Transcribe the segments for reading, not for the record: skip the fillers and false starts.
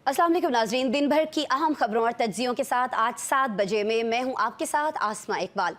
अस्सलाम वालेकुम नाज़रीन, दिन भर की अहम खबरों और तज्जियों के साथ आज 7 बजे में मैं हूं आपके साथ आसमा इकबाल।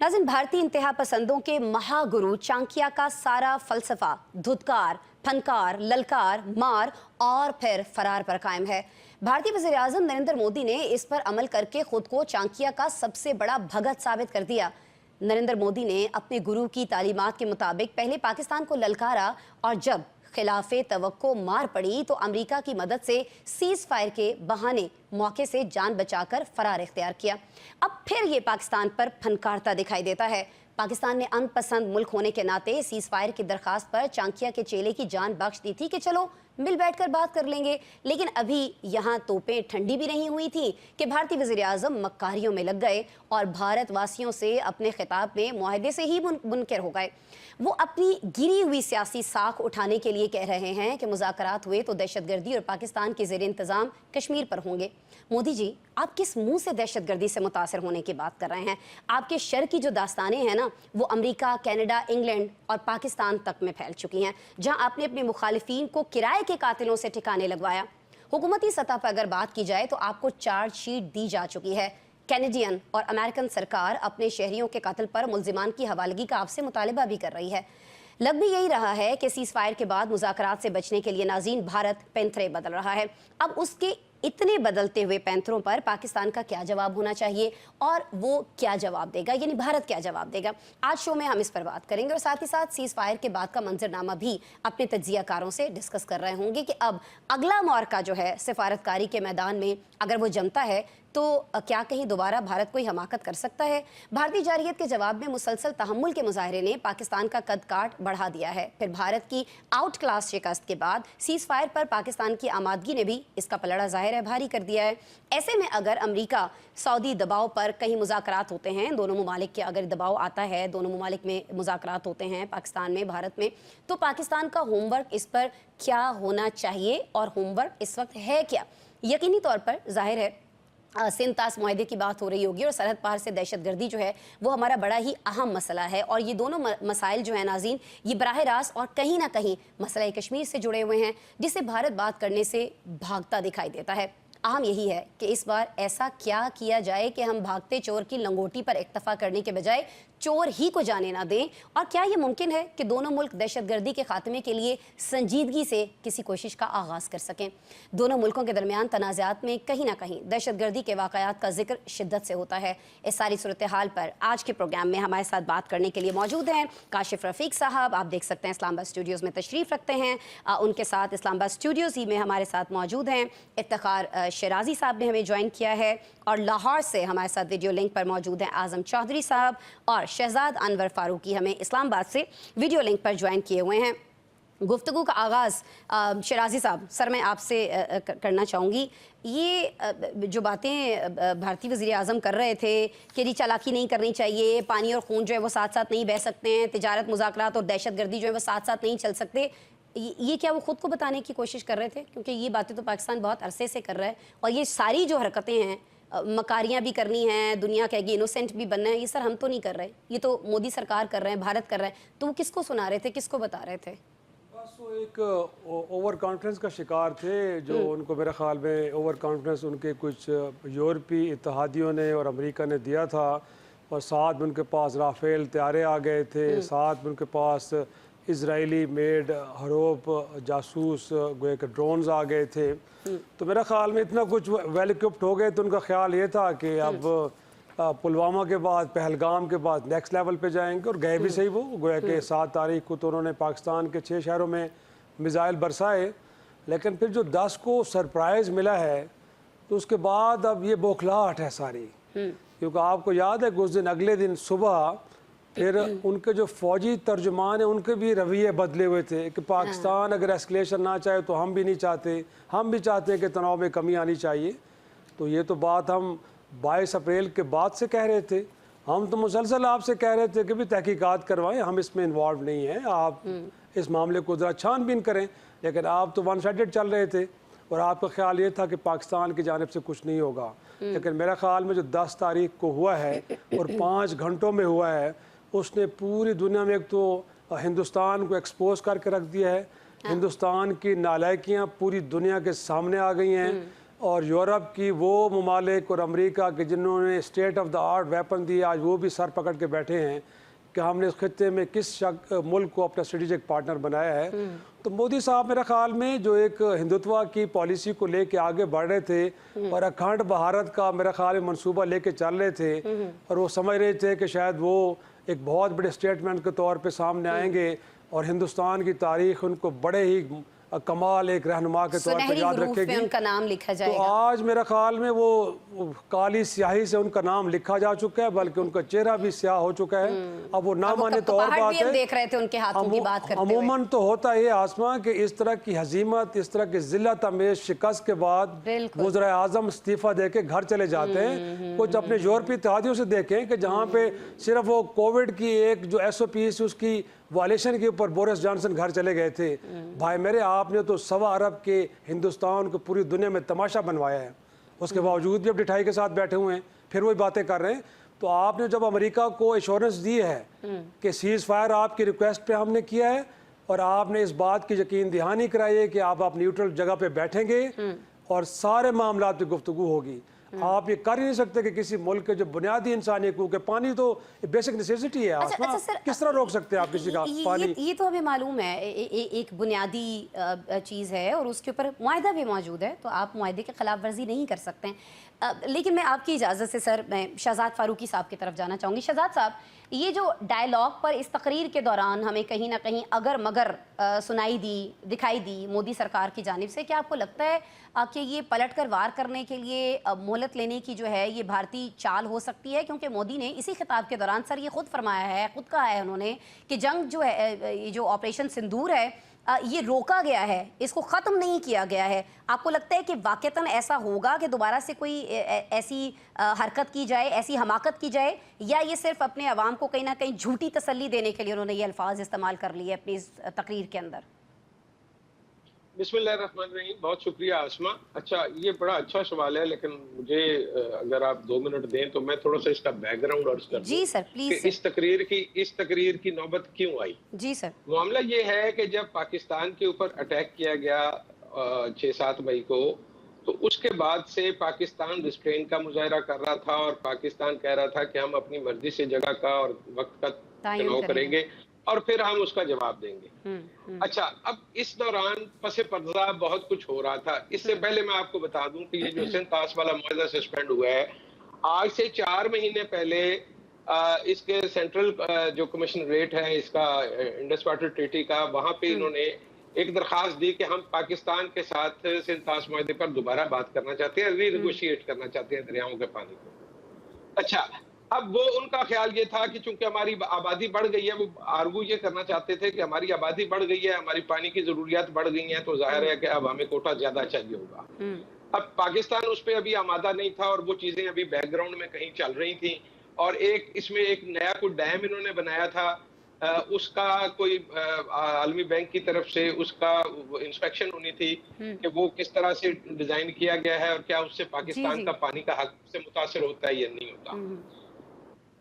नाज़रीन, भारतीय इंतहा पसंदों के महागुरु चाणक्य का सारा फलसफा धुतकार, फनकार, ललकार, मार और फिर फरार पर कायम है। भारतीय वज़ीर आज़म नरेंद्र मोदी ने इस पर अमल करके खुद को चाणक्य का सबसे बड़ा भगत साबित कर दिया। नरेंद्र मोदी ने अपने गुरु की तालीमात के मुताबिक पहले पाकिस्तान को ललकारा और जब खिलाफे तवक्को मार पड़ी तो अमेरिका की मदद से सीज फायर के बहाने मौके से जान बचाकर फरार इख्तियार किया। अब फिर ये पाकिस्तान पर फनकारता दिखाई देता है। पाकिस्तान ने अनपसंद मुल्क होने के नाते सीज फायर की दरखास्त पर चाणक्य के चेले की जान बख्श दी थी कि चलो मिल बैठकर बात कर लेंगे, लेकिन अभी यहाँ तोपें ठंडी भी नहीं हुई थी कि भारतीय वज़ीर आज़म मक्कारियों में लग गए और भारतवासियों से अपने खिताब में मुआहदे से ही मुनकर हो गए। वो अपनी गिरी हुई सियासी साख उठाने के लिए कह रहे हैं कि मुज़ाकरात हुए तो दहशतगर्दी और पाकिस्तान के ज़ेर इंतज़ाम कश्मीर पर होंगे। मोदी जी, आप किस मुंह से दहशतगर्दी से मुतासर होने की बात कर रहे हैं? आपके शर की जो दास्तानें हैं ना, वो अमेरिका, कनाडा, इंग्लैंड और पाकिस्तान तक में फैल चुकी हैं, जहां आपने अपने मुखालिफिन को किराए के कातिलों से ठिकाने लगवाया। हुकूमती सतह पर अगर बात की जाए तो आपको चार्जशीट दी जा चुकी है। कैनेडियन और अमेरिकन सरकार अपने शहरियों के कत्ल पर मुल्जिमान की हवालगी का आपसे मुतालिबा भी कर रही है। लग भी यही रहा है कि सीज फायर के बाद मुज़ाकरात से बचने के लिए नाज़रीन भारत पैंतरे बदल रहा है। अब उसके इतने बदलते हुए पैंतरों पर पाकिस्तान का क्या जवाब होना चाहिए और वो क्या जवाब देगा, यानी भारत क्या जवाब देगा? आज शो में हम इस पर बात करेंगे और साथ ही साथ सीज फायर के बाद का मंजरनामा भी अपने तज्जियाकारों से डिस्कस कर रहे होंगे कि अब अगला मौका जो है सिफारतकारी के मैदान में अगर वो जमता है तो क्या कहीं दोबारा भारत कोई हमाकत कर सकता है? भारतीय जारहियत के जवाब में मुसलसल तहम्मुल के मुजाहरे ने पाकिस्तान का कद काट बढ़ा दिया है। फिर भारत की आउट क्लास शिकस्त के बाद सीज फायर पर पाकिस्तान की आमादगी ने भी इसका पलड़ा जाहिर है भारी कर दिया है। ऐसे में अगर अमेरिका सऊदी दबाव पर कहीं मुज़ाकरात होते हैं, दोनों ममालिक के अगर दबाव आता है, दोनों ममालिक में मुज़ाकरात होते हैं पाकिस्तान में, भारत में, तो पाकिस्तान का होमवर्क इस पर क्या होना चाहिए और होमवर्क इस वक्त है क्या? यकीनी तौर पर जाहिर है सिंध तास मुआहदे की बात हो रही होगी और सरहद पार से दहशतगर्दी जो है वो हमारा बड़ा ही अहम मसला है और ये दोनों मसाइल जो है नाज़रीन, ये बराह रास्त और कहीं ना कहीं मसला कश्मीर से जुड़े हुए हैं, जिससे भारत बात करने से भागता दिखाई देता है। अहम यही है कि इस बार ऐसा क्या किया जाए कि हम भागते चोर की लंगोटी पर इक्तफा करने के बजाय चोर ही को जाने ना दें, और क्या ये मुमकिन है कि दोनों मुल्क दहशतगर्दी के खात्मे के लिए संजीदगी से किसी कोशिश का आगाज़ कर सकें? दोनों मुल्कों के दरमियान तनाज़ात में कहीं ना कहीं दहशतगर्दी के वाक़यात का जिक्र शिद्दत से होता है। इस सारी सूरत हाल पर आज के प्रोग्राम में हमारे साथ बात करने के लिए मौजूद हैं काशिफ रफ़ीक साहब। आप देख सकते हैं इस्लामाबाद स्टूडियोज़ में तशरीफ़ रखते हैं। उनके साथ इस्लामाबाद स्टूडियोज़ ही में हमारे साथ मौजूद हैं इफ्तिखार शराजी साहब ने हमें ज्वाइन किया है, और लाहौर से हमारे साथ वीडियो लिंक पर मौजूद हैं आज़म चौधरी साहब, और शहजाद अनवर फारूकी हमें इस्लामाबाद से वीडियो लिंक पर ज्वाइन किए हुए हैं। गुफ्तगू का आगाज़ शराजी साहब, सर मैं आपसे करना चाहूँगी। ये जो बातें भारतीय वज़ीर आज़म कर रहे थे कि जी चालाकी नहीं करनी चाहिए, पानी और खून जो है वो साथ साथ नहीं बह सकते हैं, तिजारत, मुज़ाकरात और दहशतगर्दी जो है वो साथ साथ नहीं चल सकते, ये क्या वो ख़ुद को बताने की कोशिश कर रहे थे? क्योंकि ये बातें तो पाकिस्तान बहुत अरसे से कर रहा है और ये सारी जो हरकतें हैं, मकारियाँ भी करनी हैं, दुनिया कहेगी इनोसेंट भी बनना है, ये सर हम तो नहीं कर रहे, ये तो मोदी सरकार कर रहे हैं, भारत कर रहे हैं। तो वो किसको सुना रहे थे, किसको बता रहे थे? बस वो एक ओवर कॉन्फिडेंस का शिकार थे, जो उनको मेरे ख्याल में ओवर कॉन्फिडेंस उनके कुछ यूरोपीय इत्तेहादियों ने और अमेरिका ने दिया था, और साथ में उनके पास राफेल तैयारे आ गए थे, साथ में उनके पास इजरायली मेड हरोप जासूस गोए के ड्रोन्स आ गए थे। तो मेरा ख्याल में इतना कुछ वेल इक्विप्ड हो गए, तो उनका ख्याल ये था कि अब पुलवामा के बाद, पहलगाम के बाद नेक्स्ट लेवल पे जाएंगे, और गए भी सही। वो गोया कि 7 तारीख को तो उन्होंने पाकिस्तान के 6 शहरों में मिसाइल बरसाए, लेकिन फिर जो 10 को सरप्राइज़ मिला है तो उसके बाद अब ये बौखलाहट है सारी। क्योंकि आपको याद है कि उस दिन अगले दिन सुबह फिर उनके जो फ़ौजी तर्जुमान हैं उनके भी रवैये बदले हुए थे कि पाकिस्तान अगर एस्केलेशन ना चाहे तो हम भी नहीं चाहते, हम भी चाहते हैं कि तनाव में कमी आनी चाहिए। तो ये तो बात हम 22 अप्रैल के बाद से कह रहे थे, हम तो मुसलसल आपसे कह रहे थे कि भी तहकीकात करवाएं, हम इसमें इन्वॉल्व नहीं हैं, आप इस मामले को ज़रा छानबीन करें। लेकिन आप तो वन साइडेड चल रहे थे और आपका ख्याल ये था कि पाकिस्तान की जानिब से कुछ नहीं होगा। लेकिन मेरा ख्याल में जो 10 तारीख को हुआ है और 5 घंटों में हुआ है, उसने पूरी दुनिया में एक तो हिंदुस्तान को एक्सपोज करके रख दिया है, ہندوستان کی نالائکیاں پوری دنیا کے سامنے آ گئی ہیں، اور یورپ کی وہ ممالک اور امریکہ کے جنہوں نے state of the art weapon دی، آج وہ بھی سر پکڑ کے بیٹھے ہیں کہ ہم نے اس خطے میں کس ملک کو اپنا اسٹریٹجک پارٹنر بنایا ہے۔ تو مودی صاحب میرے خیال میں جو ایک ہندوتوا کی پالیسی کو لے کے آگے بڑھ رہے تھے اور اکھنڈ بھارت کا میرے خیال میں منصوبہ لے کے چل رہے تھے، اور وہ سمجھ رہے تھے کہ شاید وہ ایک بہت بڑے اسٹیٹمنٹ کے طور پہ سامنے آئیں گے اور ہندوستان کی تاریخ ان کو بڑے ہی کمال ایک رہنما کے طور پہ یاد رکھے گی۔ ان کا نام لکھا جائے تو گا۔ آج میرے خیال میں وہ کالی سیاہی سے ان کا نام لکھا جا چکا ہے، بلکہ ان کا چہرہ بھی سیاہ ہو چکا ہے۔ اب وہ نہ مانے تو اور بات ہے، دیکھ رہے تھے ان کے ہاتھوں کی بات کرتے ہوئے۔ عموماً تو ہوتا ہے آسما کہ اس طرح کی ہزیمت، اس طرح کی ذلت آمیز شکست کے بعد وزرائے اعظم استعفیٰ دے کے گھر چلے جاتے ہیں۔ کچھ اپنے یورپی اتحادیوں سے دیکھیں کہ جہاں پہ صرف وہ کووڈ کی ایک جو ایس او پی اس کی وائلیشن کے اوپر بورس جانسن گھر چلے گئے تھے۔ بھائی میرے، آپ نے تو 1.25 ارب کے ہندوستان کو پوری دنیا میں تماشا بنوایا ہے، اس کے باوجود بھی اب ڈٹھائی کے ساتھ بیٹھے ہوئے ہیں، پھر وہی باتیں کر رہے ہیں۔ تو آپ نے جب امریکہ کو ایشورنس دی ہے کہ سیز فائر آپ کی ریکویسٹ پہ ہم نے کیا ہے، اور آپ نے اس بات کی یقین دہانی کرائی ہے کہ آپ نیوٹرل جگہ پہ بیٹھیں گے اور سارے معاملات پہ گفتگو ہوگی، آپ یہ کر ہی نہیں سکتے کہ کسی ملک کے جو بنیادی انسانی حقوق ہے، پانی تو بیسک نیسیسٹی ہے، کس طرح روک سکتے ہیں آپ کسی کا پانی؟ یہ تو ہمیں معلوم ہے ایک بنیادی چیز ہے اور اس کے اوپر معاہدہ بھی موجود ہے، تو آپ معاہدے کے خلاف ورزی نہیں کر سکتے ہیں۔ لیکن میں آپ کی اجازت سے سر میں شہزاد فاروقی صاحب کی طرف جانا چاہوں گی۔ شہزاد صاحب، یہ جو ڈائلاگ پر اس تقریر کے دوران ہمیں کہیں نہ کہیں اگر مگر سنائی دکھائی دی مودی سرکار کی جانب سے، کیا آپ کو لگتا ہے کہ یہ پلٹ کر وار کرنے کے لیے مہلت لینے کی جو ہے یہ بھارتی چال ہو سکتی ہے؟ کیونکہ مودی نے اسی خطاب کے دوران سر یہ خود فرمایا ہے، خود کہا ہے انہوں نے کہ جنگ جو ہے، یہ جو آپریشن سندور ہے، یہ روکا گیا ہے، اس کو ختم نہیں کیا گیا ہے۔ آپ کو لگتا ہے کہ واقعتاً ایسا ہوگا کہ دوبارہ سے کوئی ایسی حرکت کی جائے، ایسی حماقت کی جائے، یا یہ صرف اپنے عوام کو کہیں نہ کہیں جھوٹی تسلی دینے کے لیے انہوں نے یہ الفاظ استعمال کر لیے اپنی اس تقریر کے اندر؟ بسم اللہ الرحمن الرحیم، بہت شکریہ آسما۔ اچھا، یہ بڑا اچھا سوال ہے، لیکن مجھے اگر آپ 2 منٹ دیں تو میں تھوڑا سا اس کا بیک گراؤنڈ عرض کر دوں۔ جی سر، پلیز۔ اس تقریر کی نوبت کیوں آئی؟ جی سر۔ معاملہ یہ ہے کہ جب پاکستان کے اوپر اٹیک کیا گیا 6-7 مئی کو، تو اس کے بعد سے پاکستان ریسٹرین کا مظاہرہ کر رہا تھا اور پاکستان کہہ رہا تھا کہ ہم اپنی مرضی سے جگہ کا اور وقت کا چناؤ کریں گے اور پھر ہم اس کا جواب دیں گے۔ اچھا، اب اس دوران پس پردہ بہت کچھ ہو رہا تھا۔ اس سے پہلے میں آپ کو بتا دوں کہ یہ جو سندھ طاس والا معاہدہ سسپینڈ ہوا ہے، آج سے 4 مہینے پہلے اس کے سینٹرل جو کمشنریٹ ہے اس کا انڈس واٹر ٹریٹی کا، وہاں پہ انہوں نے ایک درخواست دی کہ ہم پاکستان کے ساتھ سندھ طاس معاہدے پر دوبارہ بات کرنا چاہتے ہیں، ری نیگوشیٹ کرنا چاہتے ہیں دریاؤں کے پانی کو۔ اچھا، اب وہ ان کا خیال یہ تھا کہ چونکہ ہماری آبادی بڑھ گئی ہے، وہ آرگو یہ کرنا چاہتے تھے کہ ہماری آبادی بڑھ گئی ہے، ہماری پانی کی ضروریات بڑھ گئی ہیں، تو ظاہر ہے کہ اب ہمیں کوٹا زیادہ چاہیے ہوگا۔ اب پاکستان اس پہ ابھی آمادہ نہیں تھا اور وہ چیزیں ابھی بیک گراؤنڈ میں کہیں چل رہی تھیں، اور اس میں ایک نیا کوئی ڈیم انہوں نے بنایا تھا، اس کا کوئی عالمی بینک کی طرف سے اس کا انسپیکشن ہونی تھی کہ وہ کس طرح سے ڈیزائن کیا گیا ہے اور کیا اس سے پاکستان کا پانی کا حق سے متاثر ہوتا ہے یا نہیں ہوتا۔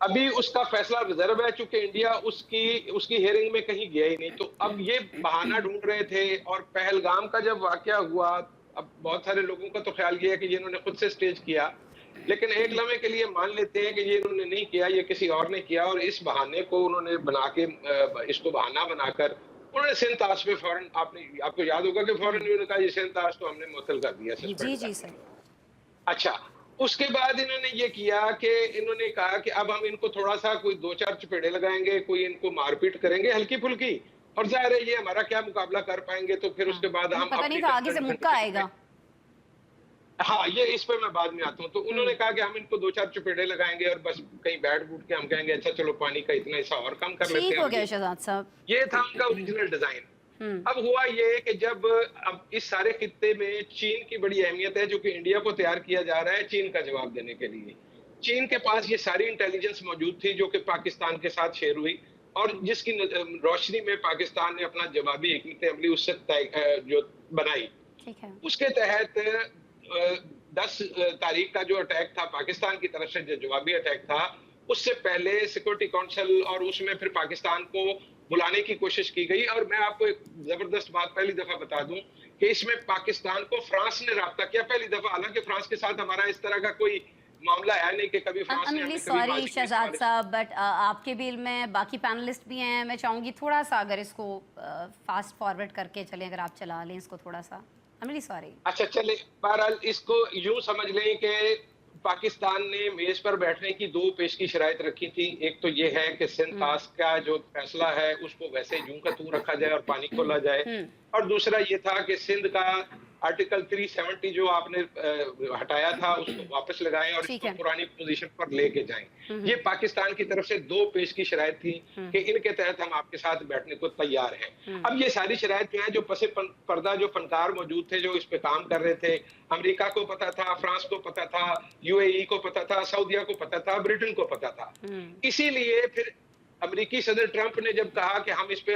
ابھی اس کا فیصلہ ریزرو ہے، چونکہ انڈیا اس کی ہیئرنگ میں کہیں گیا ہی نہیں، تو اب یہ بہانہ ڈھونڈ رہے تھے۔ اور پہلگام کا جب واقعہ ہوا، اب بہت سارے لوگوں کا تو خیال یہ ہے کہ یہ انہوں نے خود سے سٹیج کیا، لیکن ایک لمحے کے لیے مان لیتے ہیں کہ یہ انہوں نے نہیں کیا، یہ کسی اور نے کیا، اور اس بہانے کو انہوں نے بنا کے، اس کو بہانہ بنا کر انہوں نے سندھ طاس پہ فوراً، آپ کو یاد ہوگا کہ فوراً انہوں نے کہا یہ سندھ طاس تو ہم نے معطل کر دیا، جی جی سر۔ اچھا، اس کے بعد انہوں نے یہ کیا کہ انہوں نے کہا کہ اب ہم ان کو تھوڑا سا کوئی 2-4 چپیڑے لگائیں گے، کوئی ان کو مار پیٹ کریں گے ہلکی پھلکی، اور ظاہر ہے یہ ہمارا کیا مقابلہ کر پائیں گے، تو پھر اس کے بعد ہم پتہ نہیں تھا آگے سے مکہ آئے گا۔ ہاں، یہ اس پہ میں بعد میں آتا ہوں۔ تو انہوں نے کہا کہ ہم ان کو 2-4 چپیڑے لگائیں گے اور بس کہیں بیٹھ بوٹ کے ہم کہیں گے اچھا چلو پانی کا اتنا حصہ اور کم کر لیتے ہیں۔ ٹھیک ہو گیا شہزاد صاحب۔ یہ تھا ان کا اوریجنل ڈیزائن۔ اب ہوا یہ کہ جب اب اس سارے خطے میں چین کی بڑی اہمیت ہے، جو کہ انڈیا کو تیار کیا جا رہا ہے چین کا جواب دینے کے لیے۔ چین کے پاس یہ ساری انٹیلیجنس موجود تھی جو کہ پاکستان کے ساتھ شیئر ہوئی، اور جس کی روشنی میں پاکستان نے اپنا جوابی حکمت عملی اس سے جو بنائی۔ اس کے تحت 10 تاریخ کا جو اٹیک تھا پاکستان کی طرف سے، جو جوابی اٹیک تھا، اس سے پہلے سیکورٹی کونسل اور اس میں پھر پاکستان کو बुलाने की कोशिश की गई। और मैं आपको एक जबरदस्त बात पहली दफा बता दूं कि इसमें पाकिस्तान को फ्रांस ने राब्ता किया पहली दफा। हालांकि फ्रांस के साथ हमारा इस तरह का कोई मामला है नहीं कि कभी फ्रांस I'm ने really हमें कभी sorry माजी में शहजाद सिफारिश। साहब, बट आपके बिल में बाकी पैनलिस्ट भी हैं, मैं चाहूँगी थोड़ा सा अगर इसको फास्ट फॉरवर्ड करके चलें, अगर आप चला लें इसको थोड़ा सा। I'm really sorry. अच्छा चले, बहरहाल इसको यूं समझ लें कि पाकिस्तान ने मेज पर बैठने की 2 पेशगी शराइत रखी थी। एक तो ये है कि सिंध टास्क का जो फैसला है उसको वैसे यूं का तू रखा जाए और पानी खोला जाए, और दूसरा ये था कि सिंध का आर्टिकल 370 जो आपने हटाया था उसको वापस लगाएं और ठीक इसको है। पुरानी पोजीशन पर लेके जाएं। ये पाकिस्तान की तरफ से 2 पेशगी शराइत थी कि इनके तहत हम आपके साथ बैठने को तैयार हैं। अब ये सारी शराइत जो है, जो पसे पर्दा जो फनकार मौजूद थे जो इस पे काम कर रहे थे, अमेरिका को पता था, फ्रांस को पता था, यूएई को पता था, सऊदिया को पता था, ब्रिटेन को पता था। इसीलिए फिर अमेरिकी सदर ट्रंप ने जब कहा कि हम इस पे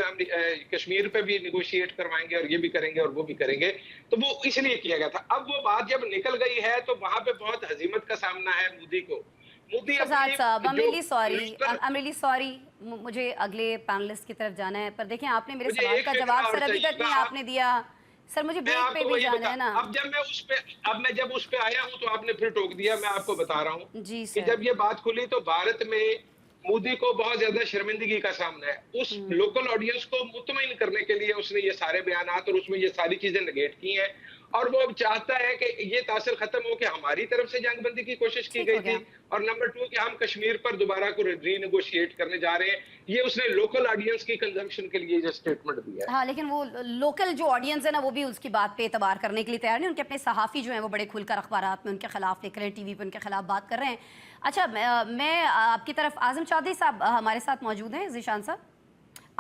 कश्मीर पे भी निगोशिएट करवाएंगे और ये भी करेंगे और वो भी करेंगे, तो वो इसलिए किया गया था। अब वो बात जब निकल गई है तो वहां पे बहुत हजीमत का सामना है मोदी को। मोदी शहजाद साहब, I'm really sorry, political- I'm really sorry, मुझे अगले पैनलिस्ट की तरफ जाना है, पर देखें आपने मेरे मुझे सवाल एक का सेकंड जवाब और सर अभी चाहिए। तक नहीं आपने दिया। सर मुझे मैं ब्रेक पे आपको भी वही जाना है ना। अब जब उस पे आया हूं तो आपने फिर टोक दिया। मैं आपको बता रहा हूं जी कि सर। जब ये बात खुली तो भारत में मोदी को बहुत ज्यादा शर्मिंदगी का सामना है। उस लोकल ऑडियंस को मुतमईन करने के लिए उसने ये सारे बयानात और उसमें ये सारी चीजें नेगेट की हैं, और वो अब चाहता है कि ये तासर खत्म हो कि हमारी तरफ से जंगबंदी की कोशिश की ठीक गई हो गया। थी, और नंबर 2 कि हम कश्मीर पर दोबारा को रीनेगोशिएट करने जा रहे हैं। ये उसने लोकल ऑडियंस की कंजम्पशन के लिए ये स्टेटमेंट दिया है। हाँ, लेकिन वो लोकल जो ऑडियंस है ना, वो भी उसकी बात पे एतबार करने के लिए तैयार नहीं। उनके अपने सहाफ़ी जो हैं वो बड़े खुलकर अखबारात में उनके खिलाफ लिख रहे हैं, टीवी पे उनके खिलाफ बात कर रहे हैं। अच्छा, मैं आपकी तरफ आज़म चौधरी साहब हमारे साथ मौजूद हैं। ज़ीशान साहब,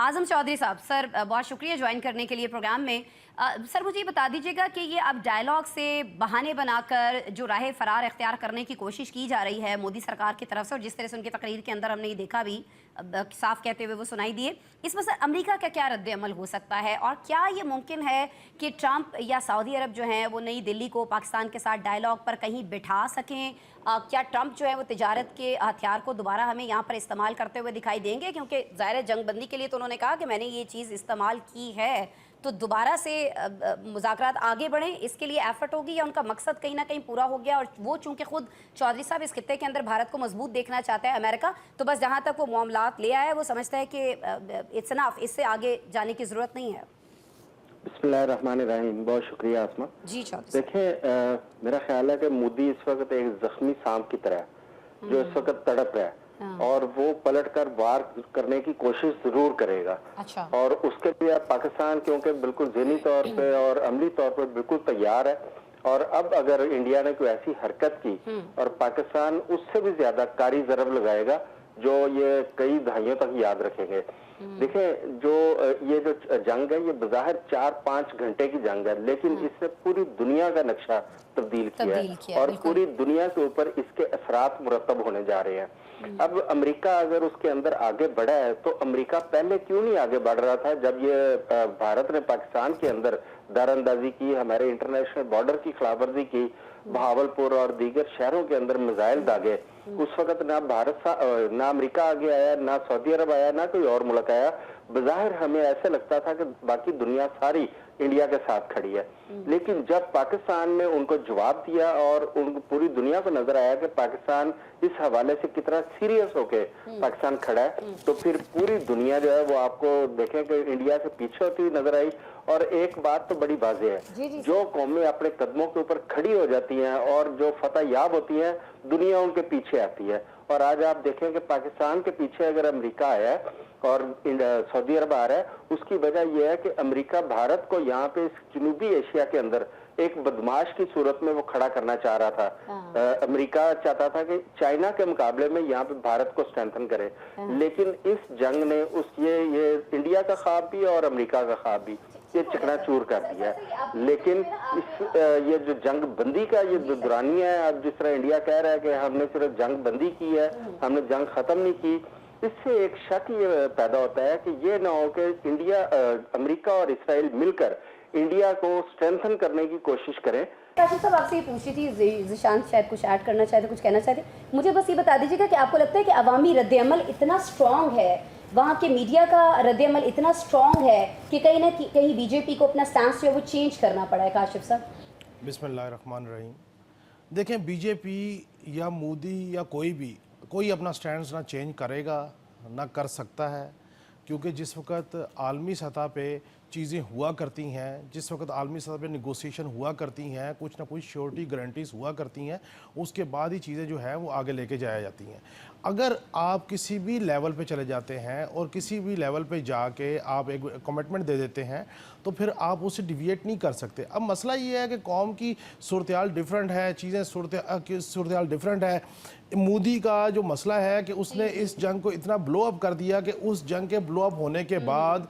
आज़म चौधरी साहब, सर बहुत शुक्रिया ज्वाइन करने के लिए प्रोग्राम में। सर मुझे ये बता दीजिएगा कि ये अब डायलॉग से बहाने बनाकर जो राह फरार इख्तियार करने की कोशिश की जा रही है मोदी सरकार की तरफ से, और जिस तरह से उनकी तकरीर के अंदर हमने ये देखा भी, साफ कहते हुए वो सुनाई दिए, इसमें सर अमेरिका का क्या रद्द अमल हो सकता है, और क्या ये मुमकिन है कि ट्रंप या सऊदी अरब जो हैं वो नई दिल्ली को पाकिस्तान के साथ डायलॉग पर कहीं बिठा सकें? क्या ट्रंप जो है वो तिजारत के हथियार को दोबारा हमें यहाँ पर इस्तेमाल करते हुए दिखाई देंगे? क्योंकि ज़ाहिर जंगबंदी के लिए तो उन्होंने कहा कि मैंने ये चीज़ इस्तेमाल की है, तो दोबारा से मुज़ाकरात आगे बढ़ें, इसके लिए एफर्ट होगी, या उनका मकसद कहीं ना कहीं पूरा हो गया? और वो चूंकि खुद चौधरी साहब इस खित्ते के अंदर भारत को मजबूत देखना चाहता है अमेरिका, तो बस जहाँ तक वो मामलात ले आया है वो समझता है कि इट्स इनफ, इससे आगे जाने की ज़रूरत नहीं है। बिस्मिल्लाहिर्रहमानिर्रहीम। बहुत शुक्रिया आसमा। जी चौधरी देखें, मेरा ख्याल है कि मोदी इस वक्त एक जख्मी सांप की तरह है जो इस वक्त तड़प रहा है, और वो पलट कर वार करने की कोशिश जरूर करेगा। अच्छा। और उसके लिए पाकिस्तान क्योंकि बिल्कुल ज़हनी तौर पे और अमली तौर पे बिल्कुल तैयार है, और अब अगर इंडिया ने कोई ऐसी हरकत की और पाकिस्तान उससे भी ज्यादा कारी ज़रब लगाएगा जो ये कई दहाइयों तक याद रखेंगे। देखें, जो ये जो जंग है ये बज़ाहिर 4-5 घंटे की जंग है, लेकिन इसने पूरी दुनिया का नक्शा तब्दील किया है, और पूरी दुनिया के ऊपर इसके असरात मुरतब होने जा रहे हैं। अब अमेरिका अगर उसके अंदर आगे बढ़ा है तो अमेरिका पहले क्यों नहीं आगे बढ़ रहा था? जब ये भारत ने पाकिस्तान के अंदर दरअंदाजी की, हमारे इंटरनेशनल बॉर्डर की खिलाफवर्जी की, बहावलपुर और दीगर शहरों के अंदर मिसाइल दागे, उस वक्त ना ना अमेरिका आगे आया, ना सऊदी अरब आया, ना कोई और मुल्क आया। बज़ाहिर हमें ऐसे लगता था कि बाकी दुनिया सारी इंडिया के साथ खड़ी है, लेकिन जब पाकिस्तान ने उनको जवाब दिया और उनको पूरी दुनिया को नजर आया कि पाकिस्तान इस हवाले से कितना सीरियस होके पाकिस्तान खड़ा है, तो फिर पूरी दुनिया जो है वो आपको देखें कि इंडिया से पीछे होती हुई नजर आई। और एक बात तो बड़ी वाज़ेह है, जो कौमें अपने कदमों के ऊपर खड़ी हो जाती हैं और जो फतह याब होती हैं, दुनिया उनके पीछे आती है। और आज आप देखें कि पाकिस्तान के पीछे अगर अमेरिका आया है और सऊदी अरब आ रहा है, उसकी वजह यह है कि अमेरिका भारत को यहाँ पे इस जनूबी एशिया के अंदर एक बदमाश की सूरत में वो खड़ा करना चाह रहा था। अमेरिका चाहता था कि चाइना के मुकाबले में यहाँ पे भारत को स्ट्रेंथन करे, लेकिन इस जंग ने ये इंडिया का ख्वाब भी और अमेरिका का ख्वाब भी ये चकनाचूर कर दिया है। लेकिन ये जो जंग बंदी का ये जो दुरानी है, अब जिस तरह इंडिया कह रहा है कि हमने सिर्फ जंग बंदी की है, हमने जंग खत्म नहीं की, इससे एक शक ये पैदा होता है कि ये ना हो कि इंडिया, अमेरिका और इसराइल मिलकर इंडिया को स्ट्रेंथन करने की कोशिश करें। काशिफ साहब, आपसे ये पूछी थी, ज़ीशान शायद कुछ ऐड करना चाहते, कुछ कहना चाहते, मुझे बस ये बता दीजिएगा कि आपको लगता है कि अवामी रद्द-ए-अमल इतना स्ट्रॉन्ग है वहाँ के मीडिया का रद्द-ए-अमल इतना स्ट्रॉन्ग है कि कहीं ना कहीं बीजेपी को अपना स्टैंस जो है वो चेंज करना पड़ा है। काशिफ साहब, बिस्मिल्लाहिर्रहमानिर्रहीम। देखें, बीजेपी या मोदी या कोई अपना स्टैंड ना चेंज करेगा, ना कर सकता है, क्योंकि जिस वक्त आलमी सतह पे चीज़ें हुआ करती हैं, जिस वक्त आलमी सतह पे निगोसिएशन हुआ करती हैं, कुछ ना कुछ श्योरिटी गारंटीज हुआ करती हैं, उसके बाद ही चीज़ें जो है वो आगे लेके जाया जाती हैं। अगर आप किसी भी लेवल पे चले जाते हैं और किसी भी लेवल पे जाके आप एक कमिटमेंट दे देते हैं तो फिर आप उससे डिविएट नहीं कर सकते। अब मसला ये है कि कौम की सूरत-ए-हाल डिफरेंट है, चीज़ें सूरत-ए-हाल डिफरेंट है। मोदी का जो मसला है कि उसने इस जंग को इतना ब्लो अप कर दिया कि उस जंग के ब्लो अप होने के बाद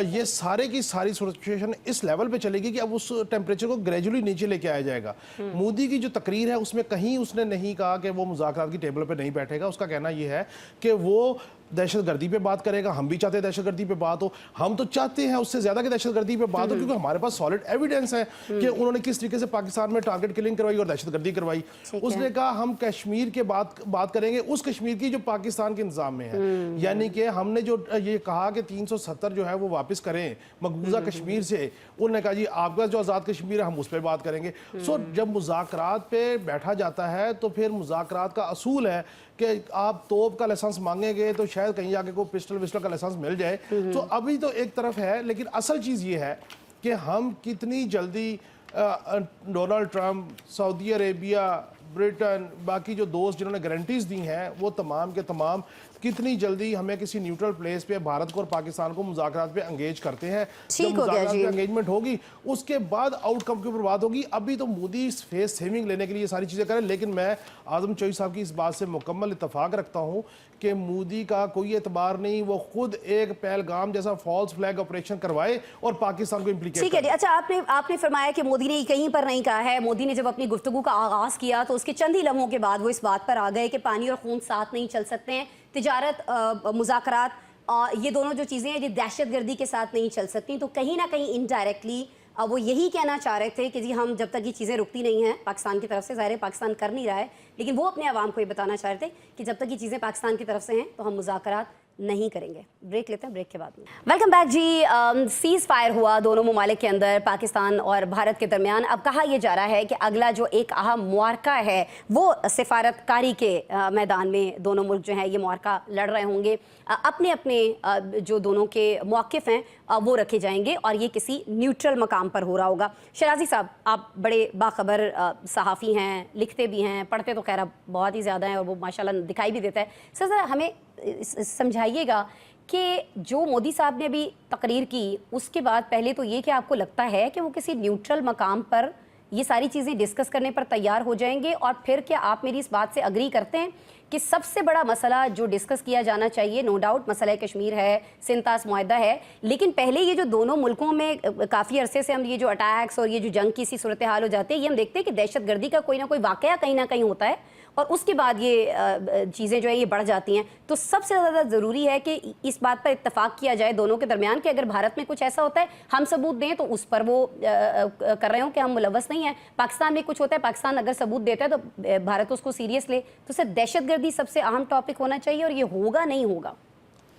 ये सारे की सारी सिचुएशन इस लेवल पे चलेगी कि अब उस टेम्परेचर को ग्रेजुअली नीचे लेके आया जाएगा। मोदी की जो तकरीर है उसमें कहीं उसने नहीं कहा कि वो मुज़ाकरात की टेबल पे नहीं बैठेगा। उसका कहना ये है कि वो दहशतगर्दी पे बात करेगा। हम भी चाहते हैं दहशतगर्दी पे बात हो, हम तो चाहते हैं उससे ज़्यादा कि दहशतगर्दी पे बात हो, क्योंकि हमारे पास सॉलिड एविडेंस है कि उन्होंने किस तरीके से पाकिस्तान में टारगेट किलिंग करवाई और दहशतगर्दी करवाई। उसने कहा हम कश्मीर के बात करेंगे, उस कश्मीर की जो पाकिस्तान के इंतजाम में है, यानी कि हमने जो ये कहा कि 370 जो है वो वापस करें मकबूजा कश्मीर से, उन्होंने कहा जी आपका जो आज़ाद कश्मीर है हम उस पर बात करेंगे। सो जब मुज़ाकरात पे बैठा जाता है तो फिर मुज़ाकरात का असूल है कि आप तोप का लाइसेंस मांगेंगे तो शायद कहीं जाके कोई पिस्टल विस्टल का लाइसेंस मिल जाए। तो अभी तो एक तरफ है, लेकिन असल चीज़ ये है कि हम कितनी जल्दी Donald Trump, Saudi Arabia, Britain, बाकी जो दोस्त जिन्होंने गारंटीज़ दी हैं वो तमाम के तमाम कितनी जल्दी हमें किसी न्यूट्रल प्लेस पे भारत को और पाकिस्तान को मुज़ाकरात पे एंगेज करते हैं। ठीक हो गया जी। एंगेजमेंट होगी उसके बाद आउटकम के ऊपर बात होगी। अभी तो मोदी फेस सेविंग लेने के लिए सारी चीज़ें करें, लेकिन मैं आज़म चौधरी साहब की इस बात से मुकम्मल इत्तफाक रखता हूँ कि मोदी का कोई एतबार नहीं, वो खुद एक पहलगाम जैसा फॉल्स फ्लैग ऑपरेशन करवाए और पाकिस्तान को इम्प्लीकेट। ठीक है जी। अच्छा, आपने फरमाया कि मोदी ने कहीं पर नहीं कहा है। मोदी ने जब अपनी गुफ्तगू का आगाज़ किया तो उसके चंद ही लम्हों के बाद वो इस बात पर आ गए कि पानी और खून साथ नहीं चल सकते हैं, तिजारत, मुज़ाकरात, ये दोनों जो चीज़ें हैं ये दहशतगर्दी के साथ नहीं चल सकती। तो कहीं ना कहीं इनडायरेक्टली वो यही कहना चाह रहे थे कि जी हम जब तक ये चीज़ें रुकती नहीं हैं पाकिस्तान की तरफ से, ज़ाहिर है पाकिस्तान कर नहीं रहा है, लेकिन वो अपने आवाम को ये बताना चाह रहे थे कि जब तक ये चीज़ें पाकिस्तान की तरफ से हैं तो हम मुज़ाकरात नहीं करेंगे। ब्रेक लेते हैं, ब्रेक के बाद में वेलकम बैक जी। सीज़ फायर हुआ दोनों ममालिक के अंदर, पाकिस्तान और भारत के दरमियान। अब कहा यह जा रहा है कि अगला जो एक अहम मुआरका है वो सिफारतकारी के मैदान में दोनों मुल्क जो हैं ये मुआरका लड़ रहे होंगे। अपने अपने जो दोनों के मौक़िफ़ हैं वो रखे जाएंगे और ये किसी न्यूट्रल मकाम पर हो रहा होगा। शराजी साहब, आप बड़े बाखबर सहाफ़ी हैं, लिखते भी हैं, पढ़ते तो खैर बहुत ही ज़्यादा हैं और वो माशाल्लाह दिखाई भी देता है। सर ज़रा हमें समझाइएगा कि जो मोदी साहब ने अभी तकरीर की उसके बाद पहले तो ये कि आपको लगता है कि वो किसी न्यूट्रल मकाम पर ये सारी चीज़ें डिस्कस करने पर तैयार हो जाएंगे, और फिर क्या आप मेरी इस बात से अग्री करते हैं कि सबसे बड़ा मसला जो डिस्कस किया जाना चाहिए, नो डाउट मसला कश्मीर है, सिंतास मुआहदा है, लेकिन पहले ये जो दोनों मुल्कों में काफ़ी अरसे से हम ये जो अटैक्स और ये जो जंग की सी सूरत हाल हो जाती है, ये हम देखते हैं कि दहशतगर्दी का कोई ना कोई वाक़या कहीं ना कहीं होता है और उसके बाद ये चीज़ें जो है ये बढ़ जाती हैं। तो सबसे ज़्यादा ज़रूरी है कि इस बात पर इत्तफाक किया जाए दोनों के दरमियान कि अगर भारत में कुछ ऐसा होता है हम सबूत दें तो उस पर वो कर रहे हो कि हम मुलव्वस नहीं हैं। पाकिस्तान में कुछ होता है, पाकिस्तान अगर सबूत देता है तो भारत उसको सीरियस ले। तो सर दहशतगर्दी सबसे अहम टॉपिक होना चाहिए और ये होगा नहीं होगा?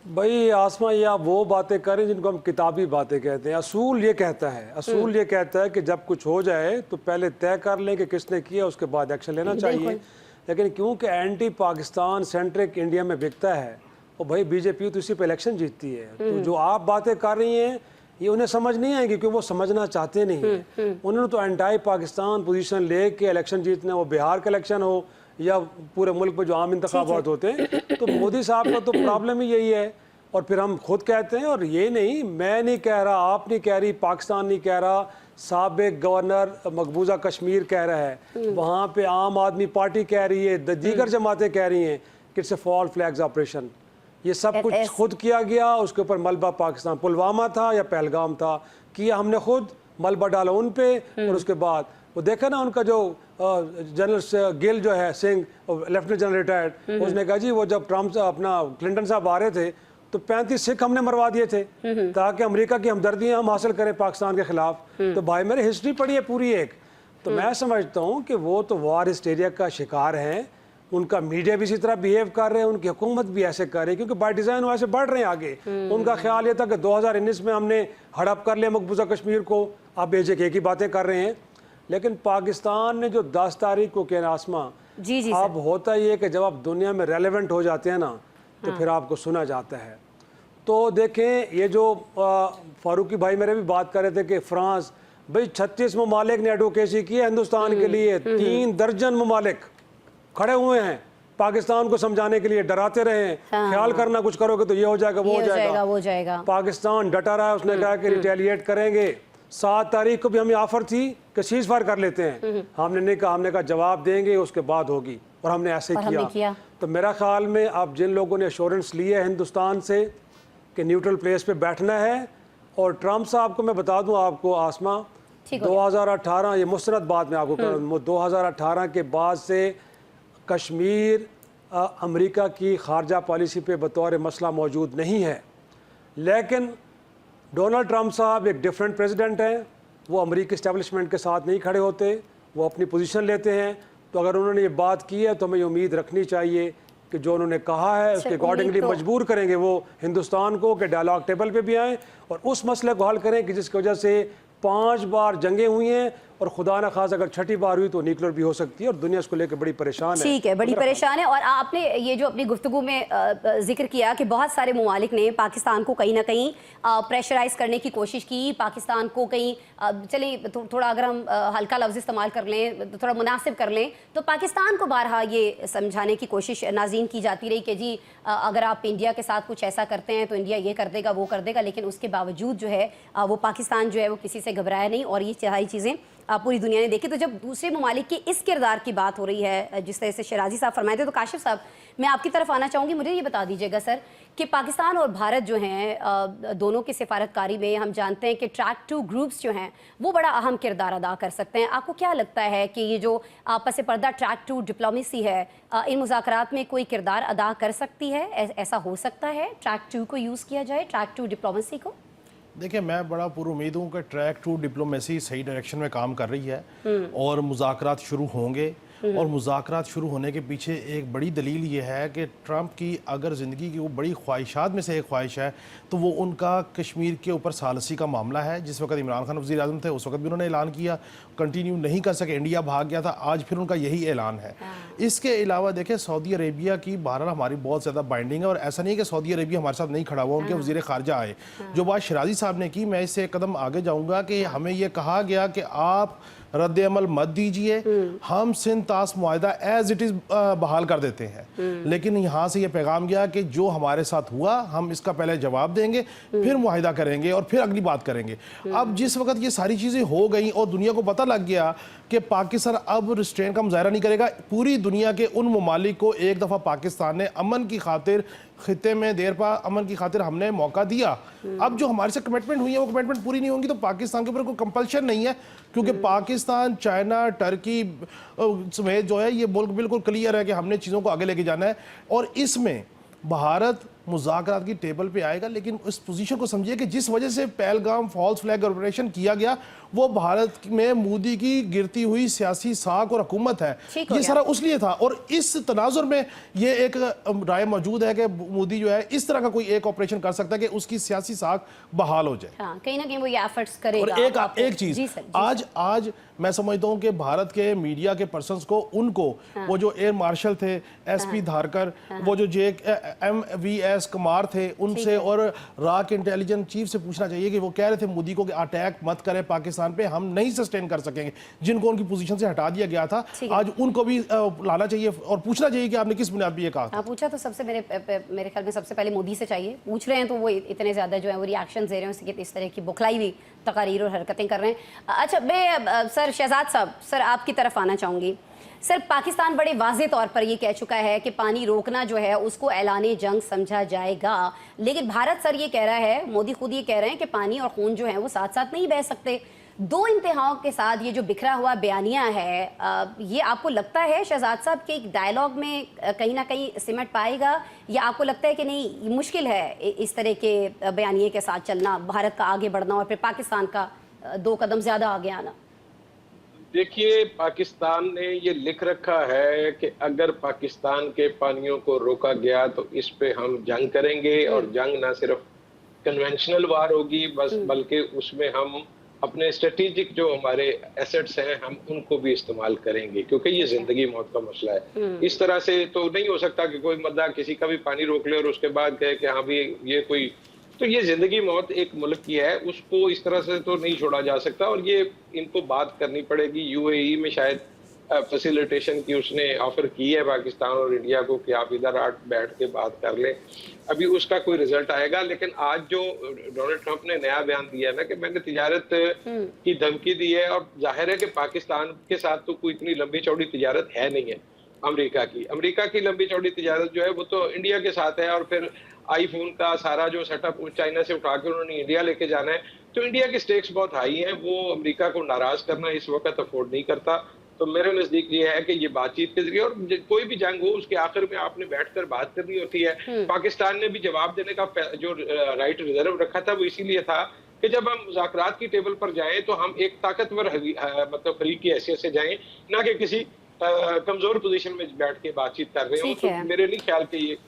भाई आसमा, ये आप वो बातें करें जिनको हम किताबी बातें कहते हैं। असूल ये कहता है कि जब कुछ हो जाए तो पहले तय कर लें कि किसने किया, उसके बाद एक्शन लेना चाहिए। लेकिन क्योंकि एंटी पाकिस्तान सेंट्रिक इंडिया में बिकता है और भाई बीजेपी तो इसी पे इलेक्शन जीतती है, तो जो आप बातें कर रही हैं ये उन्हें समझ नहीं आएगी क्योंकि वो समझना चाहते नहीं हैं। उन्होंने तो एंटी पाकिस्तान पोजीशन ले के इलेक्शन जीतना, वो बिहार का इलेक्शन हो या पूरे मुल्क में जो आम इंतखाबात होते हैं। तो मोदी साहब का तो प्रॉब्लम ही यही है। और फिर हम खुद कहते हैं, और ये नहीं, मैं नहीं कह रहा, आप नहीं कह रही, पाकिस्तान नहीं कह रहा, साबिक गवर्नर मकबूजा कश्मीर कह रहा है, वहाँ पे आम आदमी पार्टी कह रही है, दीगर जमातें कह रही हैं कि it's a fall flags operation. ये सब कुछ खुद किया गया, उसके ऊपर मलबा पाकिस्तान, पुलवामा था या पहलगाम था, किया हमने खुद, मलबा डाला उन पे। और उसके बाद वो देखा ना उनका जो जनरल गिल जो है सिंह, लेफ्टिनेंट जनरल रिटायर्ड, उसने कहा जी वो जब ट्रम्प अपना क्लिंटन साहब आ रहे थे तो 35 सिख हमने मरवा दिए थे ताकि अमेरिका की हमदर्दियां हम हासिल करें पाकिस्तान के खिलाफ। तो भाई मेरी हिस्ट्री पढ़ी है पूरी एक। तो मैं समझता हूँ कि वो तो वार हिस्टेरिया का शिकार हैं, उनका मीडिया भी इसी तरह बिहेव कर रहे हैं, उनकी हुकूमत भी ऐसे कर रही है, क्योंकि बाय डिज़ाइन वो ऐसे बढ़ रहे हैं आगे। उनका ख्याल ये था कि 2019 में हमने हड़प कर लिया मकबूजा कश्मीर को, अब एक ही बातें कर रहे हैं। लेकिन पाकिस्तान ने जो 10 तारीख को किया आसमा, जी अब होता ये है कि जब आप दुनिया में रेलेवेंट हो जाते हैं ना, तो फिर आपको सुना जाता है। तो देखें, ये जो फारूकी भाई मेरे भी बात कर रहे थे कि फ्रांस, भाई 36 ममालिक ने एडवोकेसी की है हिंदुस्तान के लिए, 3 दर्जन ममालिक खड़े हुए हैं पाकिस्तान को समझाने के लिए, डराते रहे हैं, ख्याल करना कुछ करोगे तो ये हो जाएगा, वो हो जाएगा। पाकिस्तान डटा रहा है, उसने कहा कि रिटेलिएट करेंगे। 7 तारीख को भी हमें ऑफर थी कि सीज फायर कर लेते हैं, हमने नहीं कहा, हमने कहा जवाब देंगे उसके बाद होगी, और हमने ऐसे किया। तो मेरा ख्याल में अब जिन लोगों ने एश्योरेंस ली है हिंदुस्तान से कि न्यूट्रल प्लेस पे बैठना है, और ट्रंप साहब को मैं बता दूं आपको आसमा, 2018 ये मुस्तरद बात मैं आपको कर रहा हूं, 2018 के बाद से कश्मीर अमेरिका की खारजा पॉलिसी पे बतौर मसला मौजूद नहीं है। लेकिन डोनाल्ड ट्रंप साहब एक डिफरेंट प्रेसिडेंट हैं, वो अमेरिकी इस्टेब्लिशमेंट के साथ नहीं खड़े होते, वो अपनी पोजीशन लेते हैं। तो अगर उन्होंने ये बात की है तो हमें उम्मीद रखनी चाहिए कि जो उन्होंने कहा है उसके अकॉर्डिंगली मजबूर करेंगे वो हिंदुस्तान को कि डायलॉग टेबल पे भी आएँ और उस मसले को हल करें कि जिसकी वजह से 5 बार जंगें हुई हैं, और खुदा न खास अगर 6ठी बार हुई तो न्यूक्लियर भी हो सकती है, और दुनिया इसको लेकर बड़ी परेशान है। ठीक है, बड़ी परेशान है। और आपने ये जो अपनी गुफ्तगू में जिक्र किया कि बहुत सारे ममालिक ने पाकिस्तान को कहीं ना कहीं प्रेशराइज करने की कोशिश की, पाकिस्तान को कहीं चलिए थोड़ा अगर हम हल्का लफ्ज़ इस्तेमाल कर लें, थोड़ा मुनासिब कर लें, तो पाकिस्तान को बारहा ये समझाने की कोशिश नाज़रीन की जाती रही कि जी अगर आप इंडिया के साथ कुछ ऐसा करते हैं तो इंडिया ये कर देगा, वो कर देगा। लेकिन उसके बावजूद जो है वो पाकिस्तान जो है वो किसी से घबराया नहीं, और ये सारी चीज़ें पूरी दुनिया ने देखी। तो जब दूसरे ममालिक के इस किरदार की बात हो रही है, जिस तरह से शराजी साहब फरमाए थे, तो काशिफ साहब मैं आपकी तरफ आना चाहूँगी। मुझे ये बता दीजिएगा सर कि पाकिस्तान और भारत जो हैं दोनों की सिफारतकारी में हम जानते हैं कि ट्रैक 2 ग्रुप्स जो हैं वो बड़ा अहम किरदार अदा कर सकते हैं। आपको क्या लगता है कि ये जो आपस पर्दा ट्रैक 2 डिप्लोमेसी है इन मुज़ाकरात में कोई किरदार अदा कर सकती है? ऐसा हो सकता है ट्रैक 2 को यूज़ किया जाए, ट्रैक 2 डिप्लोमेसी को? देखिए, मैं बड़ा पुरुमीद हूँ कि ट्रैक 2 डिप्लोमेसी सही डायरेक्शन में काम कर रही है और मुज़ाकरात शुरू होंगे। और मुज़ाकरात शुरू होने के पीछे एक बड़ी दलील ये है कि ट्रंप की अगर ज़िंदगी की वो बड़ी ख्वाहिशात में से एक ख्वाहिश है तो वो उनका कश्मीर के ऊपर सालसी का मामला है। जिस वक्त इमरान खान वज़ीर आज़म थे उस वक्त भी उन्होंने ऐलान किया, कंटिन्यू नहीं कर सके, इंडिया भाग गया था, आज फिर उनका यही ऐलान है। इसके अलावा देखें, सऊदी अरेबिया की बहरहाल हमारी बहुत ज़्यादा बाइंडिंग है, और ऐसा नहीं है कि सऊदी अरेबिया हमारे साथ नहीं खड़ा हुआ, उनके वज़ीर ख़ारजा आए। जो बात शराजी साहब ने की, मैं इससे एक कदम आगे जाऊँगा कि हमें यह कहा गया कि आप रद्द अमल मत दीजिए, हम सिंध तास मुआहदा एज इट इज़ बहाल कर देते हैं। लेकिन यहाँ से ये पैगाम गया कि जो हमारे साथ हुआ हम इसका पहले जवाब देंगे, फिर मुआहदा करेंगे और फिर अगली बात करेंगे। अब जिस वक्त ये सारी चीज़ें हो गई और दुनिया को पता लग गया कि पाकिस्तान अब रिस्ट्रेन का मुजाहरा नहीं करेगा, पूरी दुनिया के उन ममालिक को एक दफ़ा पाकिस्तान ने अमन की खातिर खित्ते में देर पा अमन की खातिर हमने मौका दिया। अब जो हमारे से कमिटमेंट हुई है वो कमिटमेंट पूरी नहीं होंगी तो पाकिस्तान के ऊपर कोई कंपल्शन नहीं है, क्योंकि पाकिस्तान, चाइना, टर्की समेत जो है ये मुल्क बिल्कुल क्लियर है कि हमने चीज़ों को आगे लेके जाना है। और इसमें भारत मुज़ाकरात की टेबल पे आएगा, लेकिन उस पोजीशन को समझिए कि जिस वजह से पहलगाम फॉल्स फ्लैग ऑपरेशन किया गया वो भारत में मोदी की गिरती हुई सियासी साख और हुकूमत है, ये सारा उस लिए था। और इस तनाजुर में ये एक राय मौजूद है कि मोदी जो है इस तरह का कोई एक ऑपरेशन कर सकता है कि उसकी सियासी साख बहाल हो जाए। हाँ, कहीं ना कहीं वो ये एफर्ट्स करेगा। और एक चीज़ आज मैं समझता हूँ कि भारत के मीडिया के पर्सन्स को उनको वो जो एयर मार्शल थे SP धारकर, वो जो MVS कुमार थे, उनसे और राक इंटेलिजेंस चीफ से पूछना चाहिए कि वो कह रहे थे मोदी को कि अटैक मत करें पाकिस्तान पे, हम नहीं सस्टेन कर सकेंगे। जिनको उनकी पोजीशन से हटा दिया गया था आज उनको भी लाना चाहिए और पूछना चाहिए कि आपने किस बुनियाद पर ये कहा। पूछा तो सबसे मेरे ख्याल में सबसे पहले मोदी से चाहिए, पूछ रहे हैं तो वो इतने ज़्यादा जो है वो रिएक्शन दे रहे हैं, इस तरह की बुखलाई हुई तकारीर और हरकतें कर रहे हैं। अच्छा, मैं सर शहजाद साहब सर आपकी तरफ आना चाहूँगी। सर, पाकिस्तान बड़े वाज़े तौर पर ये कह चुका है कि पानी रोकना जो है उसको ऐलाने जंग समझा जाएगा, लेकिन भारत सर ये कह रहा है, मोदी खुद ये कह रहे हैं कि पानी और खून जो है वो साथ साथ नहीं बह सकते। दो इंतहाओं के साथ ये जो बिखरा हुआ बयानिया है, ये आपको लगता है शहजाद साहब के एक डायलॉग में कहीं ना कहीं सिमट पाएगा, या आपको लगता है कि नहीं मुश्किल है इस तरह के बयानिए के साथ चलना, भारत का आगे बढ़ना और फिर पाकिस्तान का 2 कदम ज़्यादा आगे आना? देखिए, पाकिस्तान ने ये लिख रखा है कि अगर पाकिस्तान के पानियों को रोका गया तो इस पे हम जंग करेंगे, और जंग ना सिर्फ कन्वेंशनल वार होगी बस, बल्कि उसमें हम अपने स्ट्रेटेजिक जो हमारे एसेट्स हैं हम उनको भी इस्तेमाल करेंगे, क्योंकि ये जिंदगी मौत का मसला है। इस तरह से तो नहीं हो सकता कि कोई बंदा किसी का भी पानी रोक ले और उसके बाद कहे कि हाँ भी ये कोई, तो ये जिंदगी मौत एक मुल्क की है, उसको इस तरह से तो नहीं छोड़ा जा सकता। और ये इनको बात करनी पड़ेगी। यूएई में शायद फैसिलिटेशन की उसने ऑफर की है पाकिस्तान और इंडिया को कि आप इधर बैठ के बात कर लें। अभी उसका कोई रिजल्ट आएगा, लेकिन आज जो डोनाल्ड ट्रंप ने नया बयान दिया है ना कि मैंने तिजारत की धमकी दी है, और जाहिर है कि पाकिस्तान के साथ तो कोई इतनी लंबी चौड़ी तिजारत है नहीं है अमेरिका की लंबी चौड़ी तिजारत जो है वो तो इंडिया के साथ है। और फिर आईफोन का सारा जो सेटअप चाइना से उठा के उन्होंने इंडिया लेके जाना है, तो इंडिया की स्टेक्स बहुत हाई हैं, वो अमेरिका को नाराज करना इस वक्त अफोर्ड नहीं करता। तो मेरे नजदीक ये है कि ये बातचीत के जरिए, और कोई भी जंग हो उसके आखिर में आपने बैठकर बात करनी होती है। पाकिस्तान ने भी जवाब देने का जो राइट रिजर्व रखा था वो इसीलिए था कि जब हम मुज़ाकरात की टेबल पर जाएं तो हम एक ताकतवर मतलब फरीक की हैसियत से जाएं, ना कि किसी कमजोर पोजीशन में बैठ के बातचीत कर रहे हो। तो मेरे नहीं ख्याल कि ये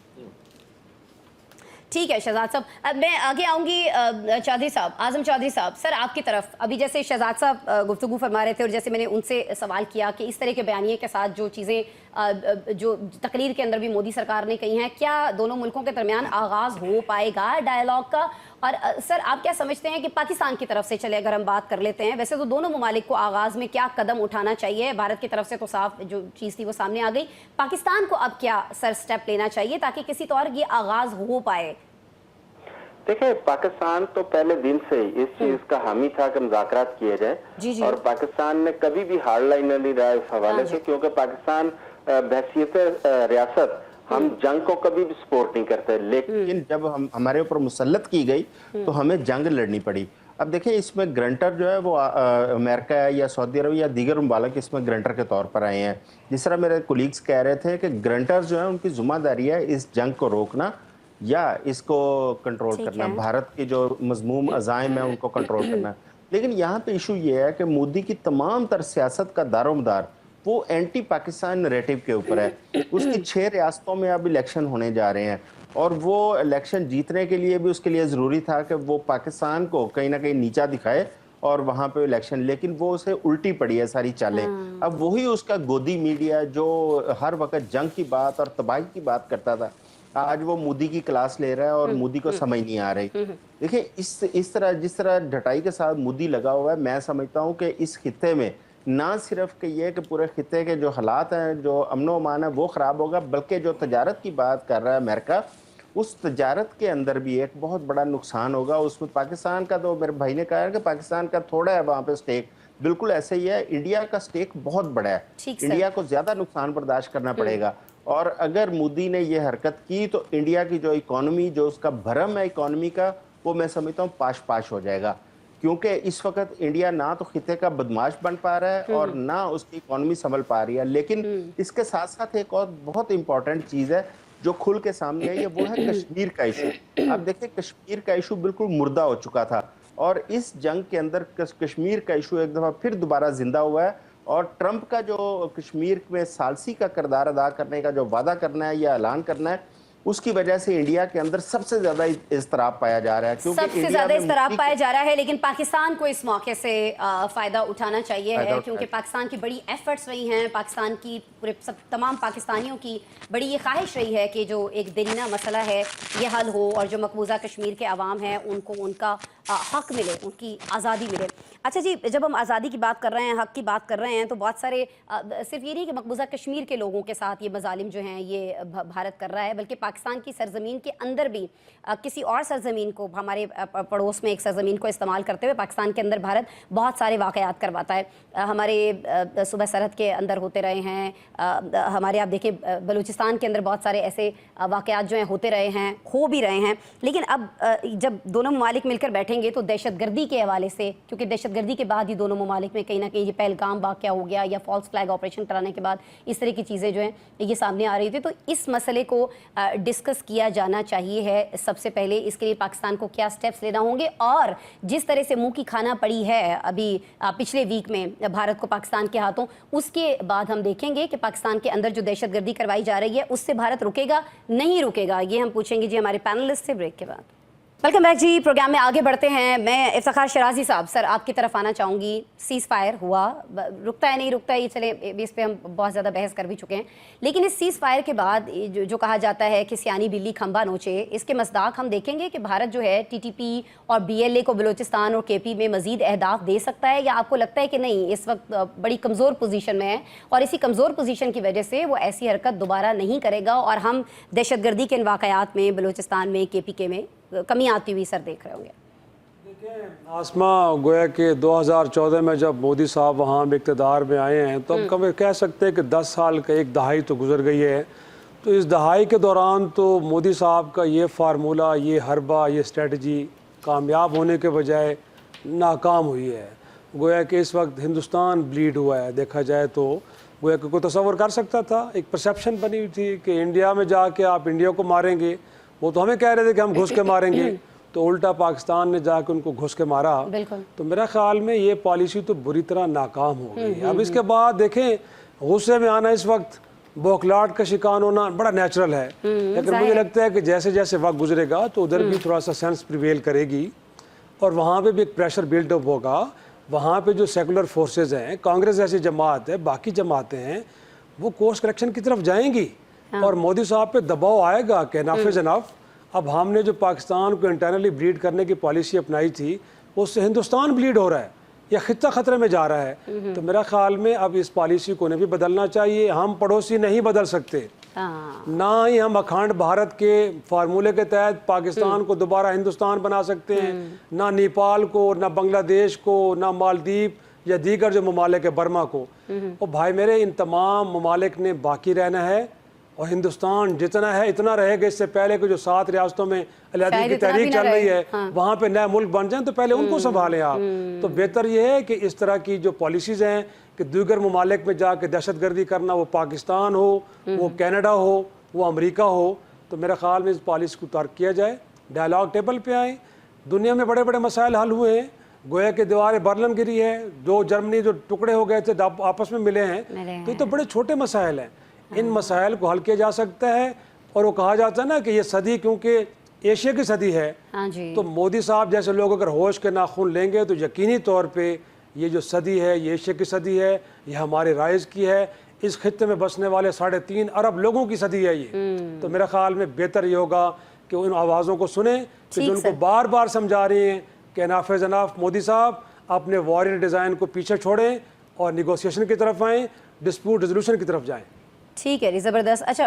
ठीक है शहजाद साहब। अब मैं आगे आऊंगी चौधरी साहब, आजम चौधरी साहब, सर आपकी तरफ। अभी जैसे शहजाद साहब गुफ्तगू फरमा रहे थे और जैसे मैंने उनसे सवाल किया कि इस तरह के बयानिए के साथ जो चीज़ें जो तकरीर के अंदर भी मोदी सरकार ने कही हैं, क्या दोनों मुल्कों के दरमियान आगाज़ हो पाएगा डायलॉग का? और सर आप क्या समझते हैं कि पाकिस्तान की तरफ से, चले अगर हम बात कर लेते हैं, वैसे तो दोनों ममालिक को आगाज़ में क्या कदम उठाना चाहिए? भारत की तरफ से तो साफ जो चीज़ थी वो सामने आ गई, पाकिस्तान को अब क्या सर स्टेप लेना चाहिए ताकि किसी तौर ये आगाज़ हो पाए? देखिए, पाकिस्तान तो पहले दिन से इस चीज का हामी था कि मुज़ाकरात किए जाए, और पाकिस्तान ने कभी भी हार्ड लाइन नहीं रहा इस हवाले से, क्योंकि पाकिस्तान बहसीयत रियासत हम जंग को कभी भी सपोर्ट नहीं करते। लेकिन जब हम हमारे ऊपर मुसल्लत की गई तो हमें जंग लड़नी पड़ी। अब देखिए, इसमें ग्रंटर जो है वो अमेरिका या सऊदी अरब या दीगर मुमालिक इसमें ग्रंटर के तौर पर आए हैं। जिस तरह मेरे कोलीग्स कह रहे थे कि ग्रंटर जो है उनकी जिम्मेदारी है इस जंग को रोकना या इसको कंट्रोल करना, भारत की जो मजमूम अज़ाइम है उनको कंट्रोल करना। लेकिन यहाँ पे इशू ये है कि मोदी की तमाम तर सियासत का दारोमदार वो एंटी पाकिस्तान नैरेटिव के ऊपर है। उसकी 6 रियासतों में अब इलेक्शन होने जा रहे हैं, और वो इलेक्शन जीतने के लिए भी उसके लिए ज़रूरी था कि वो पाकिस्तान को कहीं ना कहीं नीचा दिखाए और वहाँ पे इलेक्शन, लेकिन वो उसे उल्टी पड़ी है सारी चालें। अब वही उसका गोदी मीडिया जो हर वक्त जंग की बात और तबाही की बात करता था, आज वो मोदी की क्लास ले रहा है और मोदी को समझ नहीं आ रही। देखिए, इस तरह जिस तरह ढटाई के साथ मोदी लगा हुआ है, मैं समझता हूँ कि इस खित्ते में ना सिर्फ कि ये कि पूरे खित्ते के जो हालात हैं, जो अमन व अमान है वो ख़राब होगा, बल्कि जो तजारत की बात कर रहा है अमेरिका, उस तजारत के अंदर भी एक बहुत बड़ा नुकसान होगा। उसमें पाकिस्तान का, तो मेरे भाई ने कहा है कि पाकिस्तान का थोड़ा है वहाँ पे स्टेक, बिल्कुल ऐसे ही है। इंडिया का स्टेक बहुत बड़ा है, इंडिया को ज़्यादा नुकसान बर्दाश्त करना पड़ेगा। और अगर मोदी ने ये हरकत की तो इंडिया की जो इकोनॉमी, जो उसका भरम है इकोनॉमी का, वो मैं समझता हूँ पाश हो जाएगा। क्योंकि इस वक्त इंडिया ना तो खिते का बदमाश बन पा रहा है और ना उसकी इकोनॉमी संभल पा रही है। लेकिन इसके साथ साथ एक और बहुत इंपॉर्टेंट चीज़ है जो खुल के सामने आई है, वो है कश्मीर का इशू। अब देखिए, कश्मीर का इशू बिल्कुल मुर्दा हो चुका था, और इस जंग के अंदर कश्मीर का इशू एक दफ़ा फिर दोबारा जिंदा हुआ है। और ट्रंप का जो कश्मीर में सालसी का किरदार अदा करने का जो वादा करना है या ऐलान करना है, उसकी वजह से इंडिया के अंदर सबसे ज्यादा इज़्तिराब पाया जा रहा है। क्योंकि सबसे ज्यादा इज़्तिराब पाया जा रहा है, लेकिन पाकिस्तान को इस मौके से फायदा उठाना चाहिए है, क्योंकि पाकिस्तान की बड़ी एफर्ट्स रही हैं, पाकिस्तान की पूरे तमाम पाकिस्तानियों की बड़ी ये ख्वाहिश रही है कि जो एक दिरीना मसला है ये हल हो, और जो मकबूजा कश्मीर के अवाम हैं उनको उनका हक मिले, उनकी आज़ादी मिले। अच्छा जी, जब हम आज़ादी की बात कर रहे हैं, हक की बात कर रहे हैं, तो बहुत सारे सिर्फ ये नहीं कि मकबूजा कश्मीर के लोगों के साथ ये मजालिम जो हैं ये भारत कर रहा है, बल्कि पाकिस्तान की सरजमीन के अंदर भी किसी और सरजमीन को, हमारे पड़ोस में एक सरजमीन को इस्तेमाल करते हुए पाकिस्तान के अंदर भारत बहुत सारे वाक़यात करवाता है। हमारे सूबा सरहद के अंदर होते रहे हैं, हमारे आप देखिए बलूचिस्तान के अंदर बहुत सारे ऐसे वाक़यात जो हैं होते रहे हैं, हो भी रहे हैं। लेकिन अब जब दोनों ममालिक मिलकर बैठेंगे देखेंगे तो दहशत गर्दी के हवाले से, क्योंकि दहशत गर्दी के बाद ही दोनों ममालिक में कहीं ना कहीं ये पहलगाम वाक़या हो गया या फॉल्स फ्लैग ऑपरेशन कराने के बाद इस तरह की चीज़ें जो हैं ये सामने आ रही थी। तो इस मसले को डिस्कस किया जाना चाहिए है सबसे पहले। इसके लिए पाकिस्तान को क्या स्टेप्स लेना होंगे, और जिस तरह से मुंह की खाना पड़ी है अभी पिछले वीक में भारत को पाकिस्तान के हाथों, उसके बाद हम देखेंगे कि पाकिस्तान के अंदर जो दहशत गर्दी करवाई जा रही है उससे भारत रुकेगा नहीं रुकेगा, ये हम पूछेंगे जी हमारे पैनलिस्ट से ब्रेक के बाद। वेलकम बैक जी, प्रोग्राम में आगे बढ़ते हैं। मैं इफ्तिखार शराजी साहब सर आपकी तरफ आना चाहूँगी। सीज़ फायर हुआ, रुकता है नहीं रुकता है, ये चले इस पे हम बहुत ज़्यादा बहस कर भी चुके हैं, लेकिन इस सीज़ फायर के बाद जो कहा जाता है कि सियानी बिल्ली खंबा नोचे, इसके मसदाक हम देखेंगे कि भारत जो है TTP और BLA को बलूचिस्तान और KP में मज़ीद अहदाफ दे सकता है, या आपको लगता है कि नहीं इस वक्त बड़ी कमज़ोर पोजीशन में है और इसी कमज़ोर पोजीशन की वजह से वो ऐसी हरकत दोबारा नहीं करेगा और हम दहशतगर्दी के इन वाक़यात में बलूचिस्तान में KPK में कमी आती हुई सर देख रहे होंगे? देखिए आसमा, गोया कि 2014 में जब मोदी साहब वहाँ इक़्तिदार में आए हैं तो हम कभी कह सकते हैं कि 10 साल का एक दहाई तो गुजर गई है। तो इस दहाई के दौरान तो मोदी साहब का ये फार्मूला, ये हरबा, ये स्ट्रेटजी कामयाब होने के बजाय नाकाम हुई है। गोया कि इस वक्त हिंदुस्तान ब्लीड हुआ है। देखा जाए तो गोया कि कोई तसव्वुर कर सकता था, एक परसेप्शन बनी हुई थी कि इंडिया में जाके आप इंडिया को मारेंगे, वो तो हमें कह रहे थे कि हम घुस के मारेंगे, तो उल्टा पाकिस्तान ने जाके उनको घुस के मारा। तो मेरा ख्याल में ये पॉलिसी तो बुरी तरह नाकाम हो गई। अब इसके बाद देखें, गुस्से में आना, इस वक्त बौखलाहट का शिकार होना बड़ा नेचुरल है, लेकिन मुझे लगता है कि जैसे जैसे वक्त गुजरेगा तो उधर भी थोड़ा सा सेंस प्रिवेल करेगी और वहाँ पे भी एक प्रेशर बिल्डअप होगा। वहाँ पे जो सेकुलर फोर्सेज हैं, कांग्रेस जैसी जमात है, बाकी जमातें हैं, वो कोर्स करेक्शन की तरफ जाएंगी और मोदी साहब पे दबाव आएगा कि एनफ इज़ एनफ। अब हमने जो पाकिस्तान को इंटरनली ब्लीड करने की पॉलिसी अपनाई थी, उससे हिंदुस्तान ब्लीड हो रहा है या खित्ता खतरे में जा रहा है। तो मेरा ख्याल में अब इस पॉलिसी को भी बदलना चाहिए। हम पड़ोसी नहीं बदल सकते, ना ही हम अखंड भारत के फार्मूले के तहत पाकिस्तान को दोबारा हिंदुस्तान बना सकते हैं, ना नेपाल को, ना बांग्लादेश को, ना मालदीव या दीगर जो ममालिक है, बर्मा को। और भाई मेरे, इन तमाम ममालिक ने बाकी रहना है और हिंदुस्तान जितना है इतना रहेगा। इससे पहले कि जो 7 रियासतों में अलहदगी की तहरीक चल रही है, वहाँ पे नए मुल्क बन जाएं, तो पहले उनको संभालें आप। तो बेहतर ये है कि इस तरह की जो पॉलिसीज़ हैं कि दीगर ममालिक में जाके दहशतगर्दी करना, वो पाकिस्तान हो, वो कनाडा हो, वो अमेरिका हो, तो मेरे ख्याल में इस पॉलिसी को तर्क किया जाए, डायलॉग टेबल पे आए। दुनिया में बड़े बड़े मसाइल हल हुए हैं, गोया के दीवारें बर्लिन गिरी है, जो जर्मनी जो टुकड़े हो गए थे आपस में मिले हैं, तो ये तो बड़े छोटे मसाइल हैं। इन मसाइल को हल किया जा सकता है। और वो कहा जाता है ना कि ये सदी क्योंकि एशिया की सदी है, तो मोदी साहब जैसे लोग अगर होश के नाखून लेंगे तो यकीनी तौर पे ये जो सदी है, ये एशिया की सदी है, ये हमारे राइज की है, इस खित्ते में बसने वाले 3.5 अरब लोगों की सदी है ये। तो मेरा ख्याल में बेहतर ये होगा कि उन आवाज़ों को सुने कि जो उनको बार बार समझा रही हैं कि एनफ इज़ एनफ। मोदी साहब अपने वॉरियर डिज़ाइन को पीछे छोड़ें और निगोसिएशन की तरफ आएँ, डिस्प्यूट रेजोल्यूशन की तरफ जाएँ। ठीक है, ज़बरदस्त। अच्छा,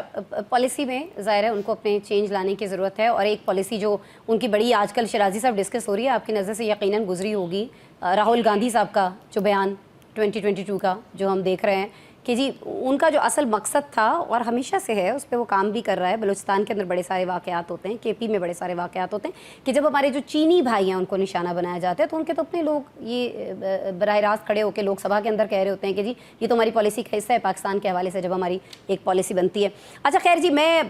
पॉलिसी में ज़ाहिर है उनको अपने चेंज लाने की ज़रूरत है, और एक पॉलिसी जो उनकी बड़ी आजकल शराजी साहब डिस्कस हो रही है, आपकी नज़र से यकीनन गुजरी होगी, राहुल गांधी साहब का जो बयान 2022 का जो हम देख रहे हैं कि जी उनका जो असल मकसद था और हमेशा से है, उस पर वो काम भी कर रहा है। बलूचिस्तान के अंदर बड़े सारे वाक़यात होते हैं, KP में बड़े सारे वाक़यात होते हैं कि जब हमारे जो चीनी भाई हैं उनको निशाना बनाया जाता है, तो उनके तो अपने लोग ये बराह रास्त खड़े होकर लोकसभा के अंदर कह रहे होते हैं कि जी ये तो हमारी पॉलिसी का हिस्सा है पाकिस्तान के हवाले से, जब हमारी एक पॉलिसी बनती है। अच्छा खैर जी, मैं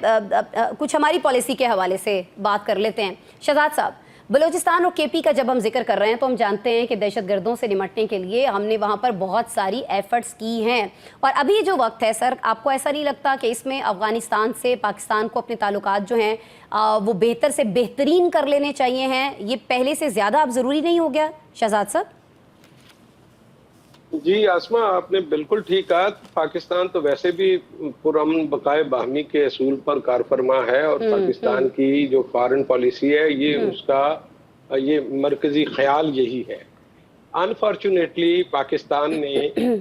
कुछ हमारी पॉलिसी के हवाले से बात कर लेते हैं। शहजाद साहब, बलूचिस्तान और KP का जब हम जिक्र कर रहे हैं तो हम जानते हैं कि दहशतगर्दों से निपटने के लिए हमने वहाँ पर बहुत सारी एफर्ट्स की हैं, और अभी जो वक्त है सर, आपको ऐसा नहीं लगता कि इसमें अफ़गानिस्तान से पाकिस्तान को अपने ताल्लुकात जो हैं वो बेहतर से बेहतरीन कर लेने चाहिए हैं? ये पहले से ज़्यादा अब ज़रूरी नहीं हो गया शहजाद साहब? जी आसमा, आपने बिल्कुल ठीक कहा। पाकिस्तान तो वैसे भी पुरअमन बकाए बाहमी के असूल पर कारफरमा है, और पाकिस्तान की जो फॉरेन पॉलिसी है ये उसका ये मरकजी ख्याल यही है। अनफॉर्चुनेटली पाकिस्तान ने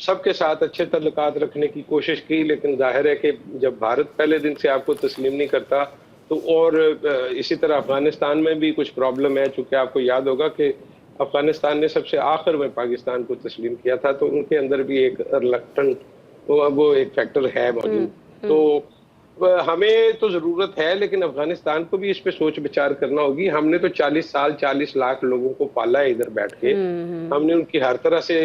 सबके साथ अच्छे तल्लुकात रखने की कोशिश की, लेकिन जाहिर है कि जब भारत पहले दिन से आपको तस्लीम नहीं करता तो, और इसी तरह अफगानिस्तान में भी कुछ प्रॉब्लम है। चूँकि आपको याद होगा कि अफगानिस्तान ने सबसे आखिर में पाकिस्तान को तस्लीम किया था, तो उनके अंदर भी एक रिलक्टेंट वो एक फैक्टर है मौजूद। तो ہمیں تو ضرورت ہے، لیکن افغانستان کو بھی اس پہ سوچ بچار کرنا ہوگی. ہم نے تو 40 سال 40 لاکھ لوگوں کو پالا ہے ادھر بیٹھ کے. ہم نے ان کی ہر طرح سے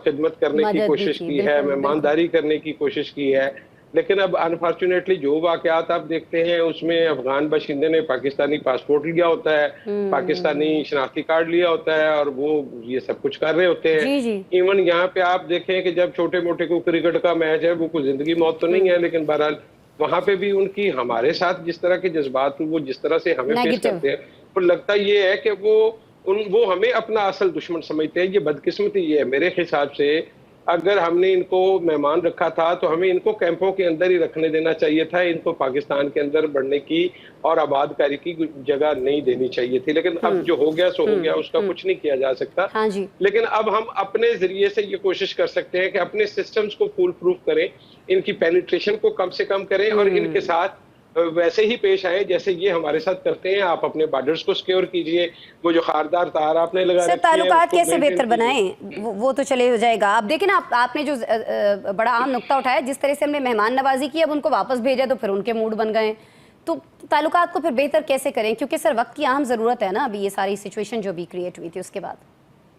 خدمت کرنے کی کوشش کی ہے، مہمانداری کرنے کی کوشش کی ہے. لیکن اب انفارچونیٹلی جو واقعات آپ دیکھتے ہیں اس میں افغان باشندے نے پاکستانی پاسپورٹ لیا ہوتا ہے، پاکستانی شناختی کارڈ لیا ہوتا ہے، اور وہ یہ سب کچھ کر رہے ہوتے ہیں. ایون یہاں پہ آپ دیکھیں کہ جب چھوٹے موٹے کوئی کرکٹ کا میچ ہے، وہ کوئی زندگی موت تو نہیں ہے، لیکن بہرحال وہاں پہ بھی ان کی ہمارے ساتھ جس طرح کے جذبات وہ جس طرح سے ہمیں پیش کرتے ہیں، اور لگتا یہ ہے کہ وہ ہمیں اپنا اصل دشمن سمجھتے ہیں. یہ بدقسمتی یہ ہے میرے حساب سے. اگر ہم نے ان کو مہمان رکھا تھا تو ہمیں ان کو کیمپوں کے اندر ہی رکھنے دینا چاہیے تھا، ان کو پاکستان کے اندر بڑھنے کی اور آباد کاری کی جگہ نہیں دینی چاہیے تھی. لیکن اب جو ہو گیا سو ہو گیا، اس کا کچھ نہیں کیا جا سکتا. لیکن اب ہم اپنے ذریعے سے یہ کوشش کر سکتے ہیں کہ اپنے سسٹمز کو فول پروف کریں، ان کی پینیٹریشن کو کم سے کم کریں، اور ان کے ساتھ ویسے ہی پیش آئیں جیسے یہ ہمارے ساتھ کرتے ہیں. آپ اپنے بارڈرز کو سیکیور کیجئے، وہ جو خاردار تار آپ نے لگا رکھی ہے تعلقات کیسے بہتر بنائیں وہ تو چلے ہو جائے گا. اب دیکھیں نا، آپ نے جو بڑا عام نقطہ اٹھایا، جس طرح سے ہم نے مہمان نوازی کی، اب ان کو واپس بھیجا تو پھر ان کے موڈ بن گئے. تو تعلقات کو پھر بہتر کیسے کریں؟ کیونکہ سر وقت کی اہم ضرورت ہے نا ابھی یہ ساری سچویشن جو بھی کریٹ ہوئی تھی اس کے بعد.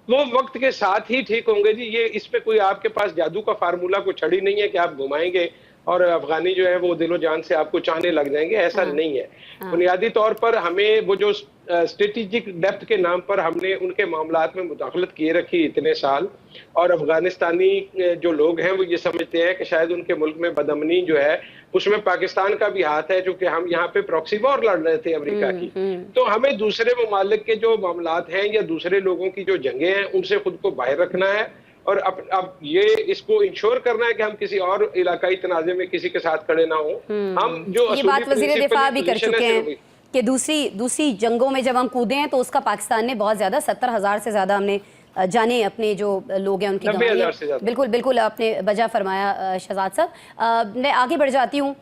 وہ وقت کے ساتھ ہی ٹھیک ہوں گے جی. یہ اس پہ کوئی آپ کے پاس جادو کا فارمولہ کوئی چھڑی نہیں ہے کہ آپ گھمائیں گے اور افغانی جو ہے وہ دل و جان سے آپ کو چاہنے لگ جائیں گے. ایسا نہیں ہے. بنیادی طور پر ہمیں وہ جو اسٹریٹجک ڈیپتھ کے نام پر ہم نے ان کے معاملات میں مداخلت کیے رکھی اتنے سال، اور افغانستانی جو لوگ ہیں وہ یہ سمجھتے ہیں کہ شاید ان کے ملک میں بدامنی جو ہے اس میں پاکستان کا بھی ہاتھ ہے، چونکہ ہم یہاں پہ پراکسی وار لڑ رہے تھے امریکہ کی. تو ہمیں دوسرے ممالک کے جو معاملات ہیں یا دوسرے لوگوں کی جو جنگیں ہیں ان سے خود کو باہر رکھنا ہے، اور اب یہ اس کو انشور کرنا ہے کہ ہم کسی اور علاقائی تنازع میں کسی کے ساتھ کھڑے نہ ہوں. ہم جو یہ بات وزیر دفاع بھی کر چکے ہیں کہ دوسری جنگوں میں جب ہم کودے ہیں تو اس کا پاکستان نے بہت زیادہ 70,000 سے زیادہ ہم نے جانے اپنے جو لوگ ہیں ان کی گواہی. بالکل آپ نے بجا فرمایا شہزاد صاحب. میں آگے بڑھ جاتی ہوں.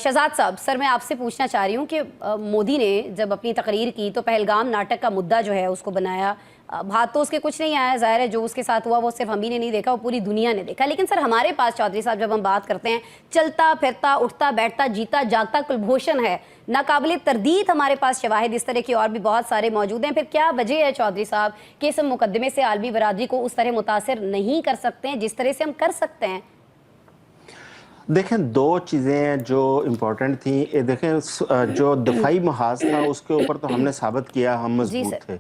شہزاد صاحب، سر میں آپ سے پوچھنا چاہ رہی ہوں کہ مودی نے جب اپنی تقریر کی تو پہلگام ناٹک کا مدعا جو ہے اس کو بنایا. بات تو اس کے کچھ نہیں آیا، ظاہر ہے جو اس کے ساتھ ہوا وہ صرف ہم ہی نے نہیں دیکھا، وہ پوری دنیا نے دیکھا. لیکن سر ہمارے پاس چودھری صاحب جب ہم بات کرتے ہیں، چلتا پھرتا اٹھتا بیٹھتا جیتا جاگتا کلبھوشن ہے، ناقابل تردید ہمارے پاس شواہد اس طرح کے اور بھی بہت سارے موجود ہیں. پھر کیا وجہ ہے چودھری صاحب کہ اس مقدمے سے عالمی برادری کو اس طرح متاثر نہیں کر سکتے ہیں جس طرح سے ہم کر سکتے ہیں؟ دیکھیں، دو چیزیں جو امپورٹنٹ تھیں. دیکھیں، جو دفاعی محاذ تھا اس کے اوپر تو ہم نے ثابت کیا ہم مضبوط تھے،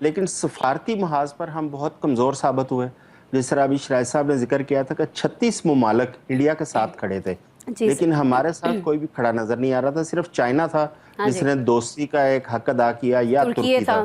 لیکن سفارتی محاذ پر ہم بہت کمزور ثابت ہوئے. جس طرح ابھی شرائع صاحب نے ذکر کیا تھا کہ 36 ممالک انڈیا کے ساتھ کھڑے تھے، لیکن ہمارے ساتھ کوئی بھی کھڑا نظر نہیں آ رہا تھا. صرف چائنا تھا جس نے دوستی کا ایک حق ادا کیا، یا ترکی تھا.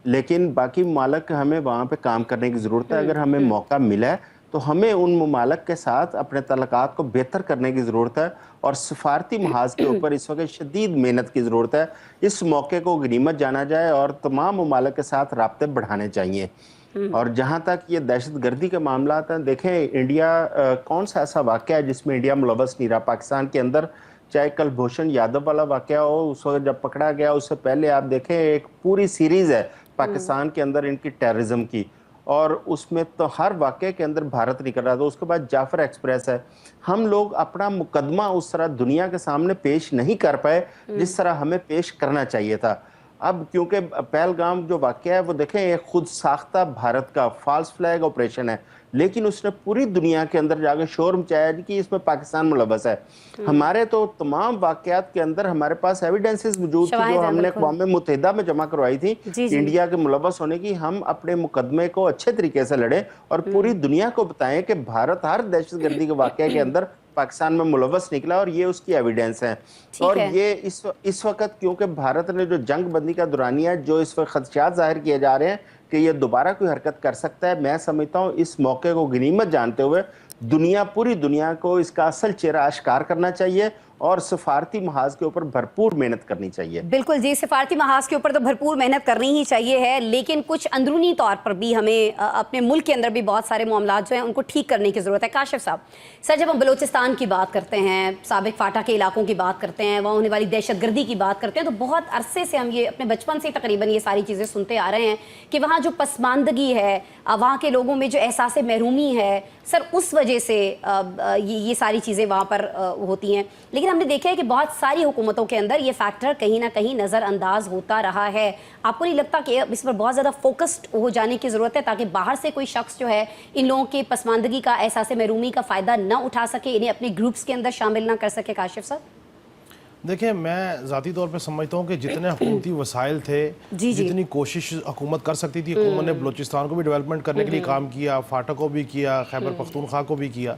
لیکن باقی ممالک ہمیں وہاں پہ کام کرنے کی ضرورت ہے. اگر ہمیں موقع ملا ہے تو ہمیں ان ممالک کے ساتھ اپنے تعلقات کو بہتر کرنے کی ضرورت ہے، اور سفارتی محاذ کے اوپر اس وقت شدید محنت کی ضرورت ہے. اس موقع کو غنیمت جانا جائے اور تمام ممالک کے ساتھ رابطے بڑھانے چاہیے. اور جہاں تک یہ دہشت گردی کے معاملات ہیں، دیکھیں انڈیا کون سا ایسا واقعہ ہے جس میں انڈیا ملوث نہیں رہا پاکستان کے اندر. چاہے کلبھوشن یادو والا واقعہ ہو، اس وقت جب پکڑا گیا، اس سے پہلے آپ دیکھیں ایک پوری سیریز ہے پاکستان کے اندر ان کی ٹیررزم کی، اور اس میں تو ہر واقعے کے اندر بھارت نہیں کر رہا تھا. اس کے بعد جعفر ایکسپریس ہے. ہم لوگ اپنا مقدمہ اس طرح دنیا کے سامنے پیش نہیں کر پائے جس طرح ہمیں پیش کرنا چاہیے تھا. اب کیونکہ پہلگام جو واقعہ ہے وہ دیکھیں ایک خود ساختہ بھارت کا فالس فلیگ آپریشن ہے، لیکن اس نے پوری دنیا کے اندر جا کے شور مچایا کہ اس میں پاکستان ملوث ہے. ہمارے تو تمام واقعات کے اندر ہمارے پاس ایویڈنسز موجود تھی جو ہم نے اقوام متحدہ میں جمع کروائی تھی انڈیا کے ملوث ہونے کی. ہم اپنے مقدمے کو اچھے طریقے سے لڑیں اور پوری دنیا کو بتائیں کہ بھارت ہر دہشت گردی کے واقعے کے اندر پاکستان میں ملوث نکلا، اور یہ اس کی ایویڈنس ہے. اور یہ اس وقت کیونکہ بھارت نے جو جنگ بندی کا دورانیہ جو اس وقت خدشات ظاہر کیے جا رہے ہیں کہ یہ دوبارہ کوئی حرکت کر سکتا ہے، میں سمجھتا ہوں اس موقع کو غنیمت جانتے ہوئے پوری دنیا کو اس کا اصل چہرہ اشکار کرنا چاہیے اور سفارتی محاذ کے اوپر بھرپور محنت کرنی چاہیے. بالکل جی، سفارتی محاذ کے اوپر تو بھرپور محنت کرنی ہی چاہیے ہے، لیکن کچھ اندرونی طور پر بھی ہمیں اپنے ملک کے اندر بھی بہت سارے معاملات جو ہیں ان کو ٹھیک کرنے کی ضرورت ہے. کاشف صاحب، سر جب ہم بلوچستان کی بات کرتے ہیں، سابق فاٹا کے علاقوں کی بات کرتے ہیں، وہاں ہونے والی دہشت گردی کی بات کرتے ہیں، تو بہت عرصے سے ہم یہ اپنے بچپن سے تقریباً یہ ساری چیزیں سنتے آ رہے ہیں کہ وہاں جو پسماندگی ہے، وہاں کے لوگوں میں جو احساس محرومی ہے، سر اس وجہ سے یہ ساری چیزیں وہاں پر ہوتی ہیں. لیکن हमने देखा है कि बहुत सारी हुकूमतों के अंदर ये फैक्टर कहीं ना कहीं नज़रअंदाज होता रहा है। आपको नहीं लगता कि अब इस पर बहुत ज़्यादा फोकस्ड हो जाने की ज़रूरत है ताकि बाहर से कोई शख्स जो है इन लोगों के पसमानदगी का, एहसास महरूमी का फ़ायदा न उठा सके, इन्हें अपने ग्रुप्स के अंदर शामिल ना कर सके? काशिफ साहब, देखिए, मैं ज़ाती तौर पे समझता हूँ कि जितने हुकूमती वसाइल थे, जितनी कोशिश हुकूमत कर सकती थी, हुकूमत ने बलूचिस्तान को भी डेवलपमेंट करने के लिए काम किया, फाटा को भी किया, खैबर पख्तूनख्वा को भी किया।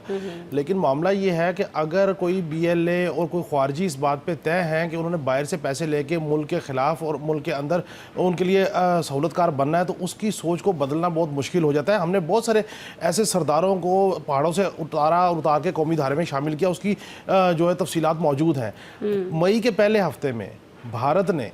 लेकिन मामला ये है कि अगर कोई BLA और कोई ख्वारजी इस बात पे तय हैं कि उन्होंने बाहर से पैसे लेके मुल्क के ख़िलाफ़ और मुल्क के अंदर उनके लिए सहूलतकार बनना है, तो उसकी सोच को बदलना बहुत मुश्किल हो जाता है। हमने बहुत सारे ऐसे सरदारों को पहाड़ों से उतार के कौमी धारे में शामिल किया, उसकी जो है तफसीलात मौजूद हैं। मई के पहले हफ्ते में भारत ने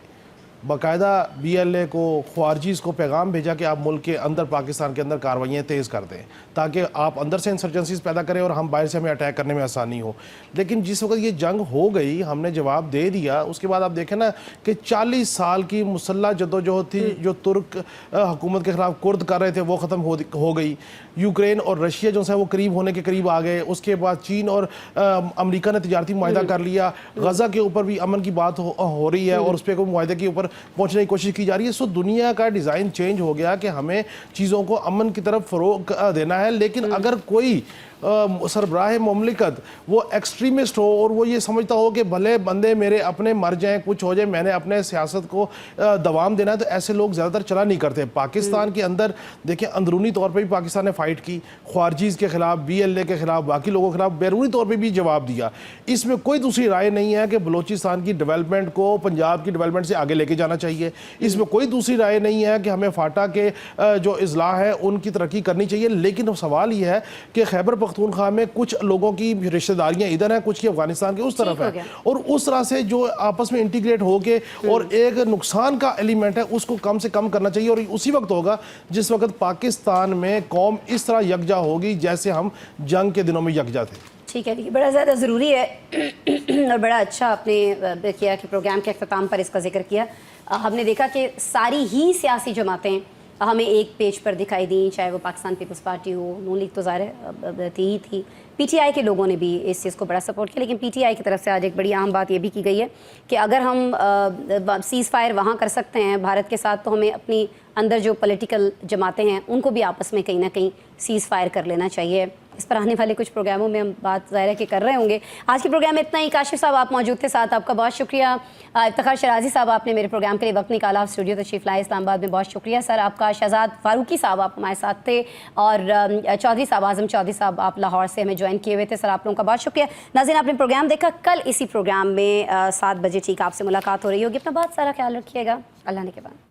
बाकायदा BLA को, ख्वारजीज़ को पैगाम भेजा कि आप मुल्क के अंदर, पाकिस्तान के अंदर कार्रवाइयाँ तेज़ कर दें ताकि आप अंदर से इंसर्जेंसीज पैदा करें और हम बाहर से हमें अटैक करने में आसानी हो। लेकिन जिस वक्त ये जंग हो गई, हमने जवाब दे दिया, उसके बाद आप देखें ना कि 40 साल की मुसल्लह जदोजहद थी जो तुर्क हुकूमत के ख़िलाफ़ कुर्द कर रहे थे, वो ख़त्म हो गई। यूक्रेन और रशिया जो है वो करीब होने के करीब आ गए। उसके बाद चीन और अमेरिका ने तिजारती मुआहिदा कर लिया। गज़ा के ऊपर भी अमन की बात हो रही है और उस पर कोई मुआहिदे के ऊपर पहुंचने की कोशिश की जा रही है। सो दुनिया का डिज़ाइन चेंज हो गया कि हमें चीज़ों को अमन की तरफ फ़रोग देना है। लेकिन अगर कोई सरबराह मुमलिकत वो एक्सट्रीमिस्ट हो और वो ये समझता हो कि भले बंदे मेरे अपने मर जाएं, कुछ हो जाए, मैंने अपने सियासत को दवाम देना है, तो ऐसे लोग ज़्यादातर चला नहीं करते। पाकिस्तान के अंदर देखिए, अंदरूनी तौर पर भी पाकिस्तान ने फ़ाइट की, ख्वारजीज़ के ख़िलाफ़, BLA के ख़िलाफ़, बाकी लोगों के खिलाफ बैरूनी तौर पर भी जवाब दिया। इसमें कोई दूसरी राय नहीं है कि बलूचिस्तान की डेवलपमेंट को पंजाब की डेवलपमेंट से आगे लेके जाना चाहिए। इसमें कोई दूसरी राय नहीं है कि हमें फाटा के जो इज़लाह है उनकी तरक्की करनी चाहिए। लेकिन सवाल ये है कि खैबर पख्तूनख्वा में कुछ लोगों की रिश्तेदारियां इधर हैं, कुछ की अफगानिस्तान के उस तरफ है, और उस तरह से जो आपस में इंटीग्रेट होके और एक नुकसान का एलिमेंट है उसको कम से कम करना चाहिए। और उसी वक्त होगा जिस वक्त पाकिस्तान में कौम इस तरह यकजा होगी जैसे हम जंग के दिनों में यकजा थे। ठीक है, बड़ा ज़्यादा ज़रूरी है और बड़ा अच्छा आपने किया कि प्रोग्राम के अख्ताम पर इसका जिक्र किया। हमने देखा कि सारी ही सियासी जमातें हमें एक पेज पर दिखाई दी, चाहे वो पाकिस्तान पीपल्स पार्टी हो, नून लीग तो ज़ाहिर थी, PTI के लोगों ने भी इस चीज़ को बड़ा सपोर्ट किया। लेकिन PTI की तरफ से आज एक बड़ी अहम बात ये भी की गई है कि अगर हम सीज़ फायर वहाँ कर सकते हैं भारत के साथ, तो हमें अपनी अंदर जो पॉलिटिकल जमातें हैं उनको भी आपस में कहीं ना कहीं सीज़ फायर कर लेना चाहिए। इस पर आने वाले कुछ प्रोग्रामों में हम बात ज़ाहिर के कर रहे होंगे। आज के प्रोग्राम में इतना ही। काशिफ साहब आप मौजूद थे, साथ आपका बहुत शुक्रिया। इफ्तिखार शराजी साहब, आपने मेरे प्रोग्राम के लिए वक्त निकाला, आप स्टूडियो तशरीफ लाए इस्लामाबाद में, बहुत शुक्रिया सर आपका। शहजाद फारूकी साहब आप हमारे साथ थे, और चौधरी साहब, आज़म चौधरी साहब आप लाहौर से हमें ज्वाइन किए हुए थे। सर आप लोगों का बहुत शुक्रिया। नाज़रीन, आपने प्रोग्राम देखा। कल इसी प्रोग्राम में 7 बजे ठीक आपसे मुलाकात हो रही होगी। अपना बहुत सारा ख्याल रखिएगा। अल्लाह ने के बाद।